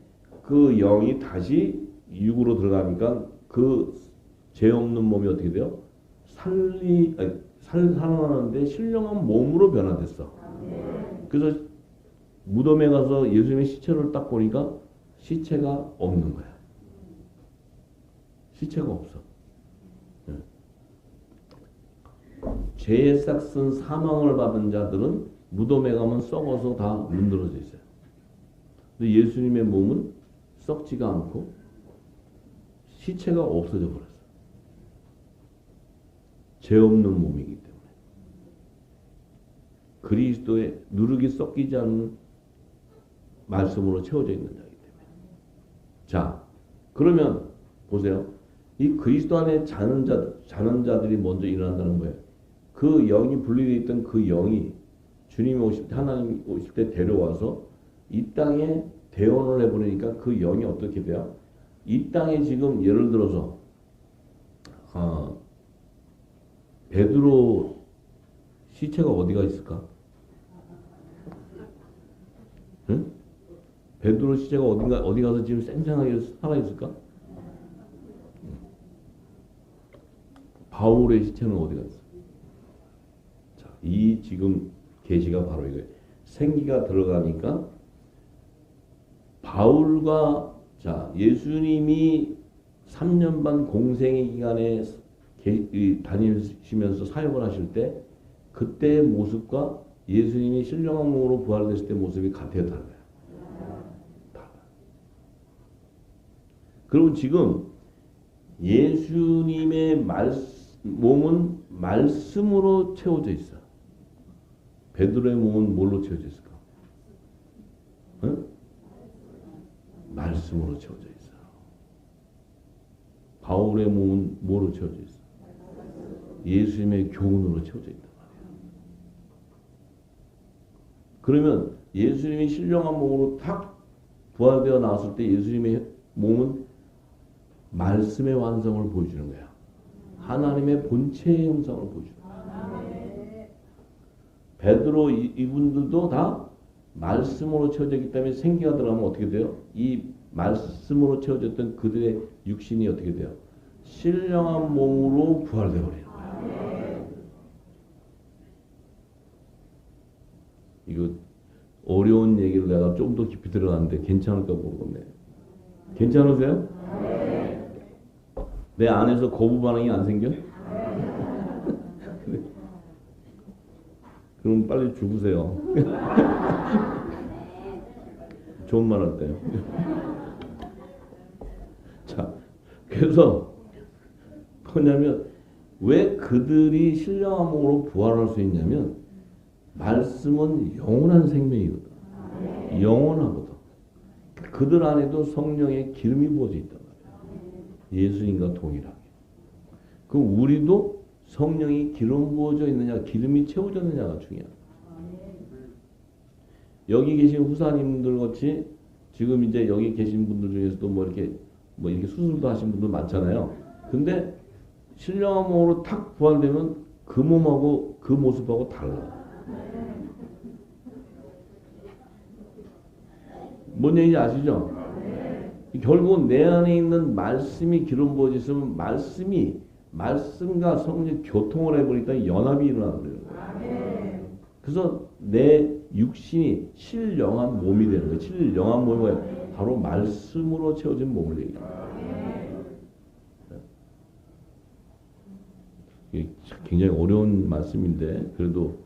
그 영이 다시 육으로 들어가니까 그 죄 없는 몸이 어떻게 돼요? 살아나는데 신령한 몸으로 변화됐어. 그래서 무덤에 가서 예수님의 시체를 딱 보니까 시체가 없는 거야. 시체가 없어. 죄의 싹슨 사망을 받은 자들은 무덤에 가면 썩어서 다 문드러져 있어요. 근데 예수님의 몸은 썩지가 않고 시체가 없어져 버렸어요. 죄 없는 몸이기 때문에. 그리스도의 누룩이 썩기지 않는 말씀으로 채워져 있는 자이기 때문에. 자, 그러면 보세요. 이 그리스도 안에 자는 자들이 먼저 일어난다는 거예요. 그 영이 분리되어 있던 그 영이 주님이 오실 때, 하나님 오실 때 데려와서 이 땅에 대원을 해보니까 그 영이 어떻게 돼요? 이 땅에 지금 예를 들어서 베드로 시체가 어디가 있을까? 응? 베드로 시체가 어디 가서 지금 쌩쌩하게 살아 있을까? 바울의 시체는 어디 갔어? 자, 이 지금 계시가 바로 이거예요. 생기가 들어가니까 바울과 자 예수님이 3년 반 공생의 기간에 다니시면서 사역을 하실 때 그때의 모습과 예수님이 신령한 몸으로 부활됐을 때 모습이 같아요, 달라요? 달라요. 그럼 지금 예수님의 몸은 말씀으로 채워져 있어. 베드로의 몸은 뭘로 채워져 있을까? 응? 말씀으로 채워져 있어. 바울의 몸은 뭐로 채워져 있어? 예수님의 교훈으로 채워져 있단 말이야. 그러면 예수님이 신령한 몸으로 탁 부활되어 나왔을 때 예수님의 몸은 말씀의 완성을 보여주는 거야. 하나님의 본체의 형상을 보여주는 거야. 베드로 이분들도 다 말씀으로 채워져 있기 때문에 생기가 들어가면 어떻게 돼요? 이 말씀으로 채워졌던 그들의 육신이 어떻게 돼요? 신령한 몸으로 부활되어 버리는 거야. 이거 어려운 얘기를 내가 좀 더 깊이 들어갔는데 괜찮을까 모르겠네. 괜찮으세요? 내 안에서 거부 반응이 안 생겨? 그럼 빨리 죽으세요. 좋은 말 어때요? 자, 그래서 뭐냐면 왜 그들이 신령한 몸으로 부활할 수 있냐면 말씀은 영원한 생명이거든. 영원하거든. 그들 안에도 성령의 기름이 부어져 있단 말이야. 예수님과 동일하게. 그럼 우리도 성령이 기름 부어져 있느냐, 기름이 채워졌느냐가 중요하다. 여기 계신 후사님들 같이 지금 이제 여기 계신 분들 중에서도 뭐 이렇게 수술도 하신 분들 많잖아요. 근데 신령한 몸으로 탁 부활되면 그 몸하고 그 모습하고 달라. 뭔 얘기인지 아시죠? 결국 내 안에 있는 말씀이 기름 부어져 있으면 말씀과 성령이 교통을 해버리니까 연합이 일어나는 거예요. 그래서 내 육신이 신령한 몸이 되는 거예요. 신령한 몸이 뭐예요? 바로 말씀으로 채워진 몸을 얘기해요. 이게 굉장히 어려운 말씀인데 그래도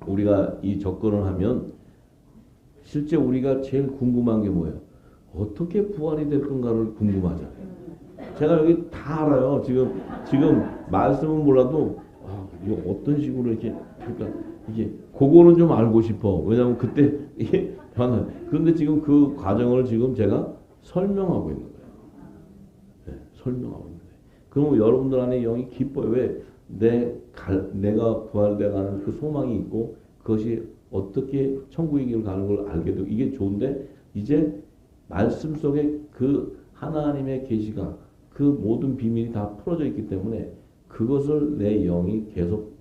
우리가 이 접근을 하면 실제 우리가 제일 궁금한 게 뭐예요? 어떻게 부활이 될 건가를 궁금하잖아요. 제가 여기 다 알아요. 지금 말씀은 몰라도 이거 어떤 식으로 이렇게 그러니까 이게 그거는 좀 알고 싶어. 왜냐하면 그때 이게 변화. 그런데 지금 그 과정을 지금 제가 설명하고 있는 거예요. 네, 설명하고 있는 거예요. 그럼 여러분들 안에 영이 기뻐요. 왜? 내가 부활돼가는 그 소망이 있고 그것이 어떻게 천국의 길을 가는 걸 알게 되고 이게 좋은데 이제 말씀 속에 그 하나님의 계시가 그 모든 비밀이 다 풀어져 있기 때문에 그것을 내 영이 계속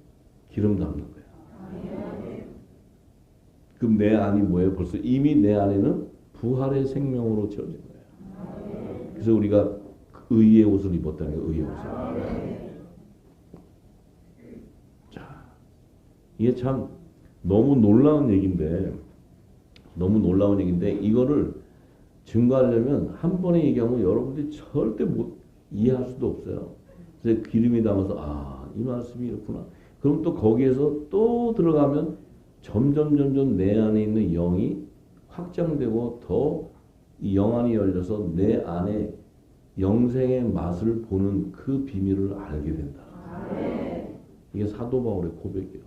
기름 담는 거예요. 그럼 내 안이 뭐예요? 벌써 이미 내 안에는 부활의 생명으로 채워진 거예요. 그래서 우리가 의의 옷을 입었다는 거예요. 의의 옷을. 자, 이게 참 너무 놀라운 얘기인데 이거를 증거하려면 한 번에 얘기하면 여러분들이 절대 못 이해할 수도 없어요. 그래서 기름이 담아서 이 말씀이 이렇구나. 그럼 또 거기에서 또 들어가면 점점 내 안에 있는 영이 확장되고 더 이 영안이 열려서 내 안에 영생의 맛을 보는 그 비밀을 알게 된다. 이게 사도 바울의 고백이에요.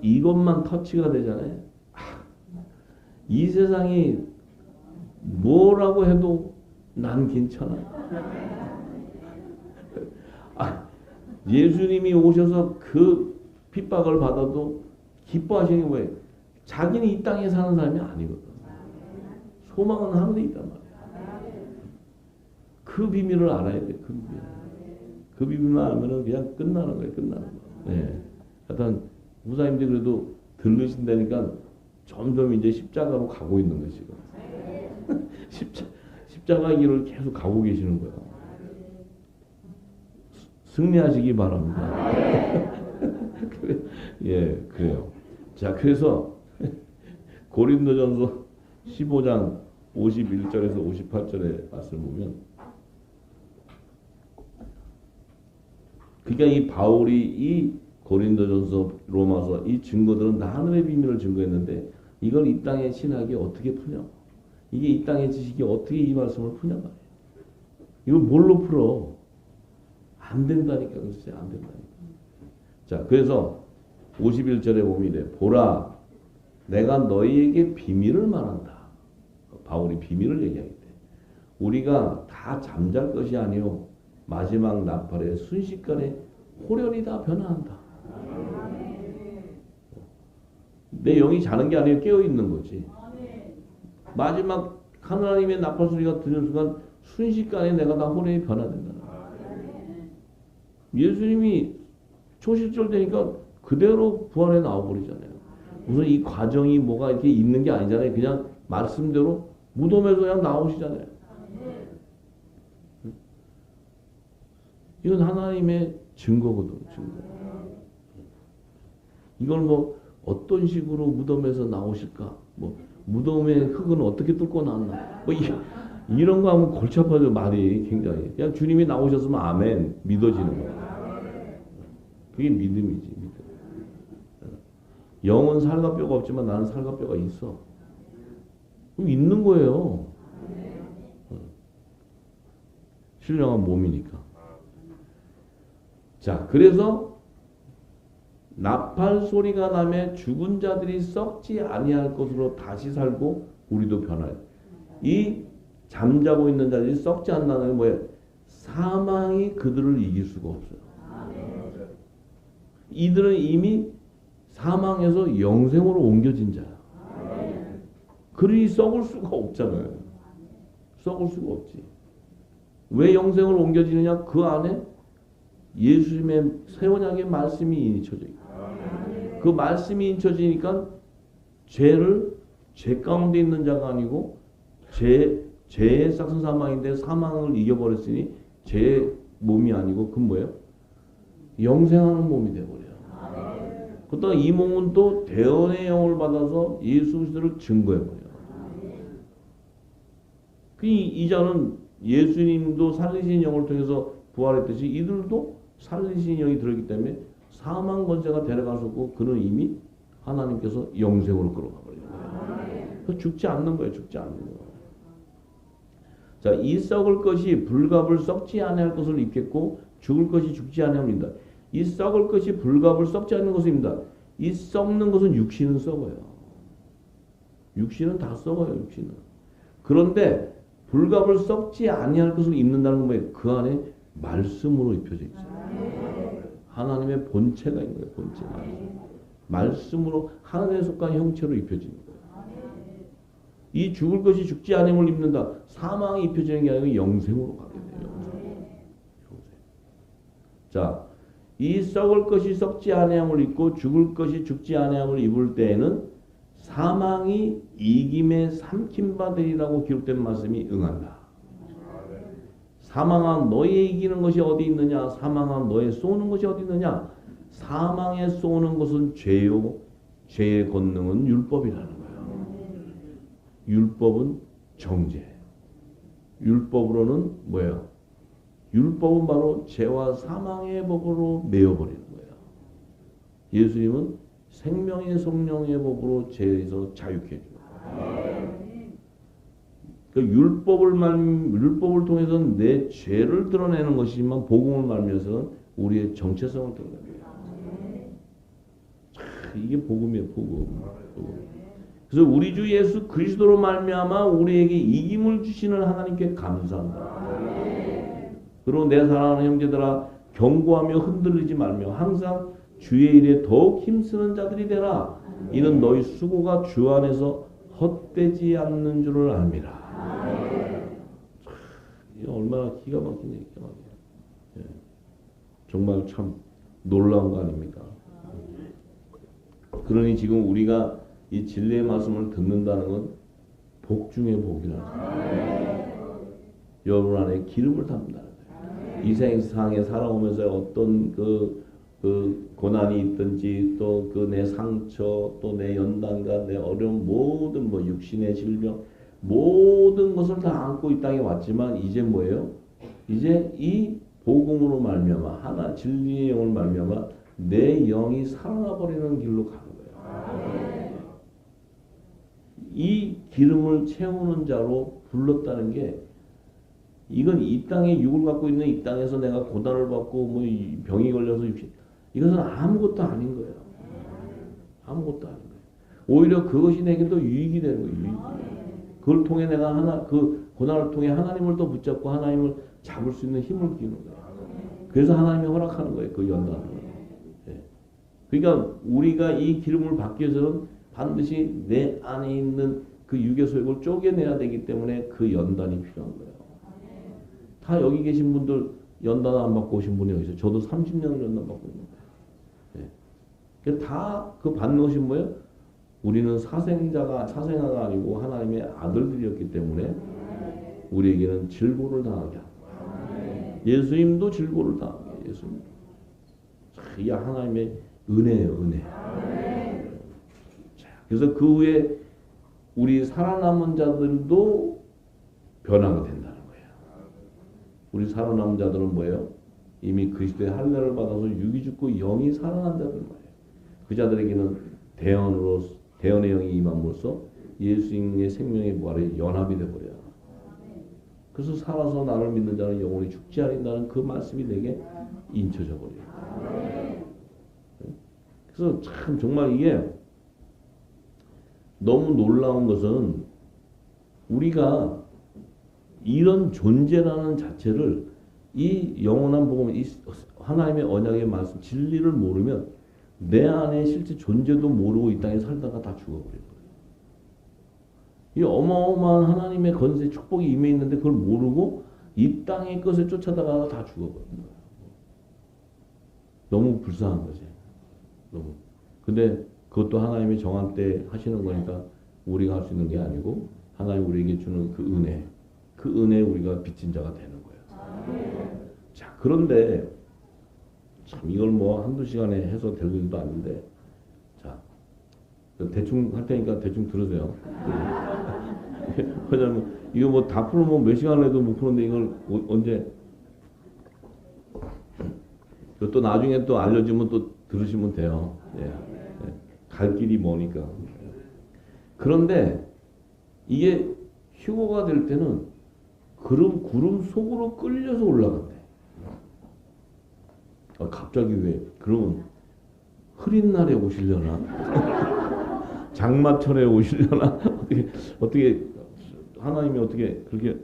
이것만 터치가 되잖아요. 이 세상이 뭐라고 해도 난 괜찮아. 예수님이 오셔서 그 핍박을 받아도 기뻐하시는 게 뭐예요? 자기는 이 땅에 사는 사람이 아니거든. 소망은 하늘에 있단 말이야. 그 비밀을 알아야 돼. 그 비밀만 알면은 그냥 끝나는 거예요. 끝나는 거. 네. 하여튼 무사님들이 그래도 들으신다니까 점점 이제 십자가로 가고 있는 거예요. 지금. 십자가 길을 계속 가고 계시는 거예요. 승리하시기 바랍니다. 예, 그래요. 자, 그래서 고린도전서 15장 51절에서 58절의 말씀을 보면 그러니까 이 바울이 이 고린도전서, 로마서 이 증거들은 다 하늘의 비밀을 증거했는데 이걸 이 땅의 신학이 어떻게 푸냐고. 이게 이 땅의 지식이 어떻게 이 말씀을 푸냐 말이에요. 이거 뭘로 풀어? 안 된다니까. 글쎄 안 된다니까. 자, 그래서 51절에 보면 이래. 보라, 내가 너희에게 비밀을 말한다. 바울이 비밀을 얘기하기 때문에 우리가 다 잠잘 것이 아니요 마지막 나팔의 순식간에 호련이 다 변화한다. 내 영이 자는 게 아니에요. 깨어 있는 거지. 마지막 하나님의 나팔 소리가 들리는 순간 순식간에 내가 다 호련이 변화된다. 예수님이 초실절 되니까 그대로 부활해 나와버리잖아요. 무슨 이 과정이 뭐가 이렇게 있는 게 아니잖아요. 그냥 말씀대로 무덤에서 그냥 나오시잖아요. 이건 하나님의 증거거든. 증거. 이걸 뭐 어떤 식으로 무덤에서 나오실까? 뭐 무덤의 흙은 어떻게 뚫고 나왔나? 뭐 이런 거 하면 골치 아파져. 말이 굉장히. 그냥 주님이 나오셨으면 아멘 믿어지는 거야. 그게 믿음이지. 믿음. 영은 살과 뼈가 없지만 나는 살과 뼈가 있어. 그럼 있는 거예요. 신령한 몸이니까. 자, 그래서 나팔 소리가 나며 죽은 자들이 썩지 아니할 것으로 다시 살고 우리도 변할. 이 잠자고 있는 자들이 썩지 않는다는 게 뭐예요? 사망이 그들을 이길 수가 없어요. 이들은 이미 사망에서 영생으로 옮겨진 자야. 그러니 썩을 수가 없잖아요. 썩을 수가 없지. 왜 영생으로 옮겨지느냐? 그 안에 예수님의 새 언약의 말씀이 인쳐져 있고 그 말씀이 인쳐지니까 죄 가운데 있는 자가 아니고 죄의 싹슨 사망인데 사망을 이겨버렸으니 죄의 몸이 아니고 그 뭐예요? 영생하는 몸이 되어버려요. 그러다가 이 몸은 또 대언의 영을 받아서 예수 그리스도를 증거해버려요. 이 자는 예수님도 살리신 영을 통해서 부활했듯이 이들도 살리신 영이 들어있기 때문에 사망 권세가 데려갈 수 없고 그는 이미 하나님께서 영생으로 끌어가 버리는 거예요. 죽지 않는 거예요. 죽지 않는 거예요. 자, 이 썩을 것이 불갑을 썩지 아니할 것을 입겠고 죽을 것이 죽지 아니합니다. 이 썩을 것이 불갑을 썩지 않는 것입니다. 이 썩는 것은 육신은 썩어요. 육신은 다 썩어요. 육신은. 그런데 불갑을 썩지 아니할 것을 입는다는 건 뭐예요? 그 안에 말씀으로 입혀져 있어요. 하나님의 본체가 있는 거예요. 본체. 말씀으로 하늘에 속한 형체로 입혀지는 거예요. 이 죽을 것이 죽지 아니함을 입는다. 사망이 입혀지는 게 아니고 영생으로 가게 돼요. 영생. 자, 이 썩을 것이 썩지 아니함을 입고 죽을 것이 죽지 아니함을 입을 때에는 사망이 이김에 삼킨 바 되리라고 기록된 말씀이 응한다. 사망아 너의 이기는 것이 어디 있느냐? 사망아 너의 쏘는 것이 어디 있느냐? 사망에 쏘는 것은 죄요. 죄의 권능은 율법이라는 거예요. 율법은 정죄. 율법으로는 뭐예요? 율법은 바로 죄와 사망의 법으로 메어버리는 거예요. 예수님은 생명의 성령의 법으로 죄에서 자유케 해주는 거예요. 그 율법을 통해서는 내 죄를 드러내는 것이지만 복음을 말미암아서는 우리의 정체성을 드러냅니다. 이게 복음이에요. 복음. 그래서 우리 주 예수 그리스도로 말미암아 우리에게 이김을 주시는 하나님께 감사한다. 그리고 내 사랑하는 형제들아 경고하며 흔들리지 말며 항상 주의 일에 더욱 힘쓰는 자들이 되라. 이는 너희 수고가 주 안에서 헛되지 않는 줄을 압니다. 이게 얼마나 기가 막힌 얘기가 예. 정말 참 놀라운 거 아닙니까? 그러니 지금 우리가 이 진리의 말씀을 듣는다는 건 복 중의 복이라는 거예요. 여러분 안에 기름을 담는다는 거예요. 이 세상에 살아오면서 어떤 그 고난이 있든지 또 그 내 상처 또 내 연단과 내 어려움 모든 뭐 육신의 질병 모든 것을 다 안고 이 땅에 왔지만 이제 뭐예요? 이제 이 복음으로 말미암아 하나 진리의 영을 말미암아 내 영이 살아나 버리는 길로 가는 거예요. 이 기름을 채우는 자로 불렀다는 게 이건 이 땅에 육을 갖고 있는 이 땅에서 내가 고난을 받고 뭐 병이 걸려서 이것은 아무것도 아닌 거예요. 아무것도 아닌 거예요. 오히려 그것이 내게 더 유익이 되는 거예요. 유익이. 그걸 통해 내가 그 고난을 통해 하나님을 더 붙잡고 하나님을 잡을 수 있는 힘을 기는 거예요. 그래서 하나님이 허락하는 거예요. 그 연단을. 예. 그러니까 우리가 이 기름을 받기 위해서는 반드시 내 안에 있는 그 육의 소욕을 쪼개내야 되기 때문에 그 연단이 필요한 거예요. 다 여기 계신 분들 연단 안 받고 오신 분이 있어요. 저도 30년을 연단 받고 있는 거예요. 예. 다 그 받는 것이 뭐예요? 우리는 사생아가 아니고 하나님의 아들들이었기 때문에 우리에게는 질고를 당하게 합니다. 예수님도 질고를 당하게. 예수님. 이 하나님의 은혜예요, 은혜. 자, 그래서 그 후에 우리 살아남은 자들도 변화가 된다는 거예요. 우리 살아남은 자들은 뭐예요? 이미 그리스도의 할례를 받아서 육이 죽고 영이 살아난 자들 말이에요. 그 자들에게는 대언의 영이 임함으로써 예수님의 생명의 부활에 연합이 되어버려요. 그래서 살아서 나를 믿는 자는 영원히 죽지 않는다는 그 말씀이 내게 인쳐져 버려요. 그래서 참 정말 이게 너무 놀라운 것은 우리가 이런 존재라는 자체를 이 영원한 복음, 이 하나님의 언약의 말씀, 진리를 모르면 내 안에 실제 존재도 모르고 이 땅에 살다가 다 죽어버린 거예요. 이 어마어마한 하나님의 건세 축복이 임해 있는데 그걸 모르고 이 땅의 것을 쫓아다가 다 죽어버린 거예요. 너무 불쌍한 거지. 너무. 근데 그것도 하나님이 정한 때 하시는 거니까 우리가 할 수 있는 게 아니고 하나님 우리에게 주는 그 은혜에 우리가 빚진 자가 되는 거예요. 자, 그런데 참 이걸 뭐 한두 시간에 해서 될 일도 아닌데 자, 대충 할 테니까 대충 들으세요. 왜냐면 이거 뭐 다 풀면 몇 시간 해도 못 푸는데 이걸 언제 또 나중에 또 알려주면 또 들으시면 돼요. 예. 예. 갈 길이 머니까. 그런데 이게 휴거가 될 때는 구름 속으로 끌려서 올라간대. 갑자기 왜? 그러면 흐린 날에 오시려나? 장마철에 오시려나? 어떻게 하나님이 어떻게 그렇게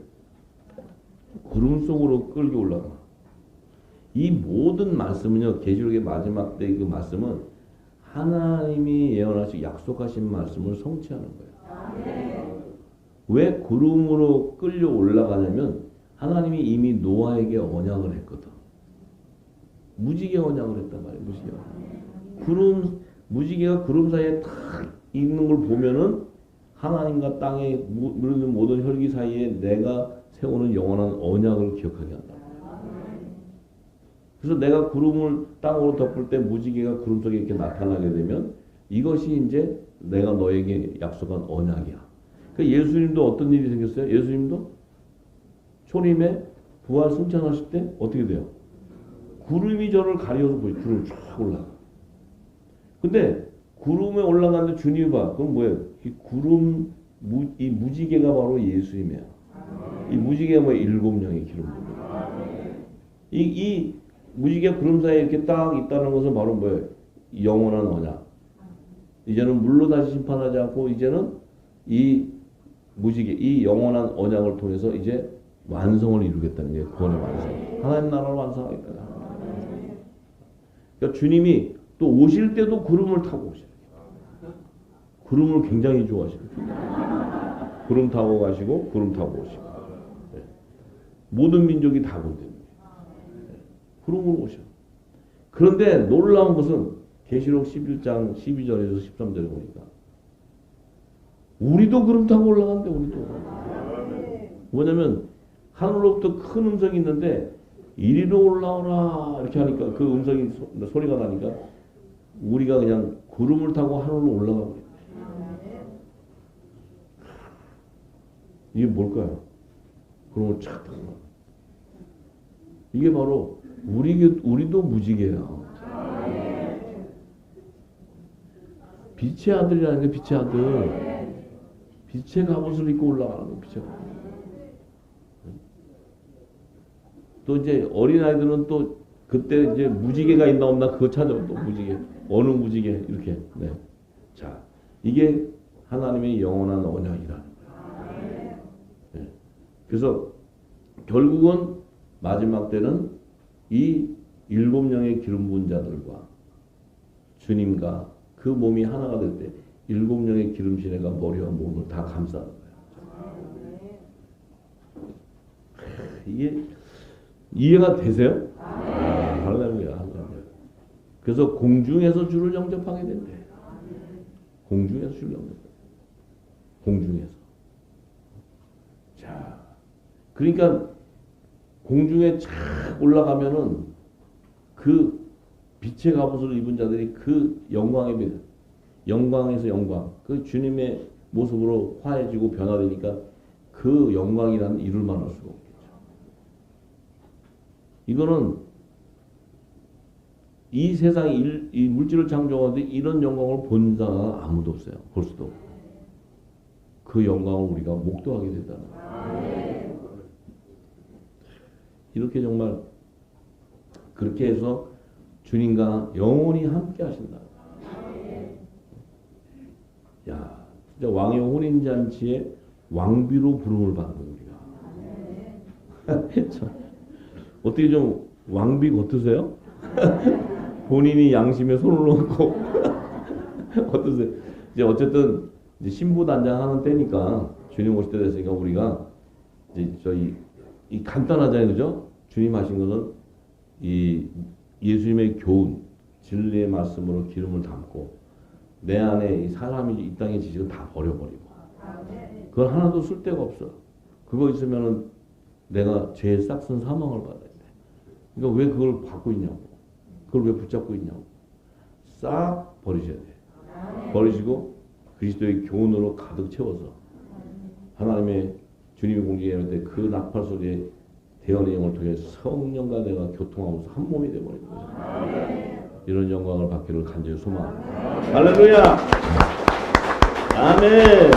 구름 속으로 끌고 올라가? 이 모든 말씀은요, 계시록의 마지막 때 그 말씀은 하나님이 예언하시고 약속하신 말씀을 성취하는 거예요. 왜 구름으로 끌려 올라가냐면 하나님이 이미 노아에게 언약을 했거든. 무지개 언약을 했단 말이에요. 무지개가 구름 사이에 탁 있는 걸 보면은 하나님과 땅에 물든 모든 혈기 사이에 내가 세우는 영원한 언약을 기억하게 한다. 그래서 내가 구름을 땅으로 덮을 때 무지개가 구름 속에 이렇게 나타나게 되면 이것이 이제 내가 너에게 약속한 언약이야. 그러니까 예수님도 어떤 일이 생겼어요? 예수님도 초림에 부활 승천하실 때 어떻게 돼요? 구름이 저를 가려서 보여. 구름이 쫙 올라가. 근데 구름에 올라가는데 주님이 봐. 그럼 뭐예요? 이 무지개가 바로 예수님이야. 이 무지개가 뭐 7명의 기름. 이 무지개 구름 사이에 이렇게 딱 있다는 것은 바로 뭐예요? 영원한 언약. 이제는 물로 다시 심판하지 않고 이제는 이 무지개, 이 영원한 언약을 통해서 이제 완성을 이루겠다는 게 구원의 완성. 하나님 나라를 완성하겠다. 그러니까 주님이 또 오실 때도 구름을 타고 오셔요. 구름을 굉장히 좋아하시고 구름 타고 가시고 구름 타고 오시고 네. 모든 민족이 다 본답니다. 네. 구름으로 오셔. 그런데 놀라운 것은 계시록 11장 12절에서 13절에 보니까 우리도 구름 타고 올라간대. 우리도. 뭐냐면 하늘로부터 큰 음성이 있는데 이리로 올라오라 이렇게 하니까 그 음성이 소리가 나니까 우리가 그냥 구름을 타고 하늘로 올라가고 있어요. 이게 뭘까요? 구름을 착 타고 이게 바로 우리도 무지개예요. 빛의 아들이라는 게 빛의 아들. 빛의 갑옷을 입고 올라가는 거 빛의 갑옷. 또 이제 어린아이들은 또 그때 이제 무지개가 있나 없나 그거 찾아요. 또 무지개. 어느 무지개 이렇게. 네. 자, 이게 하나님의 영원한 언약이라는 거예요. 네. 그래서 결국은 마지막 때는 이 7명의 기름 부은 자들과 주님과 그 몸이 하나가 될 때 7명의 기름시내가 머리와 몸을 다 감싸는 거예요. 이게 이해가 되세요? 할렐루야. 그래서 공중에서 주를 영접하게 된대. 공중에서 주를 영접해. 공중에서. 자, 그러니까 공중에 착 올라가면은 그 빛의 갑옷을 입은 자들이 그 영광에서 영광, 그 주님의 모습으로 화해지고 변화되니까 그 영광이라는 이룰 만할 수가 없겠죠. 이거는 이 세상 이 물질을 창조하는데 이런 영광을 본 자가 아무도 없어요. 볼 수도 없고. 그 영광을 우리가 목도하게 된다는 거예요. 이렇게 정말 그렇게 해서 주님과 영원히 함께 하신다. 야, 진짜 왕의 혼인잔치에 왕비로 부름을 받는 우리가. 어떻게 좀 왕비 같으세요? 본인이 양심에 손을 놓고 어떠세요? 이제 어쨌든 이제 신부 단장하는 때니까 주님 오실 때 됐으니까 우리가 이제 저희 이 간단하잖아요, 그죠? 주님 하신 것은 이 예수님의 교훈, 진리의 말씀으로 기름을 담고 내 안에 이 사람이 이 땅의 지식을 다 버려버리고 그걸 하나도 쓸 데가 없어. 그거 있으면은 내가 죄의 싹슨 사망을 받아야 돼. 그러니까 왜 그걸 받고 있냐고. 그걸 왜 붙잡고 있냐고. 싹 버리셔야 돼. 버리시고 그리스도의 교훈으로 가득 채워서 하나님의 주님이 공중에 때 그 나팔 소리에 대언의 영을 통해 성령과 내가 교통하면서 한 몸이 되어버리는 거죠. 이런 영광을 받기를 간절히 소망합니다. 할렐루야! 아멘!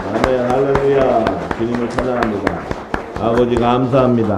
아멘! 할렐루야! 주님을 찬양합니다. 아버지 감사합니다.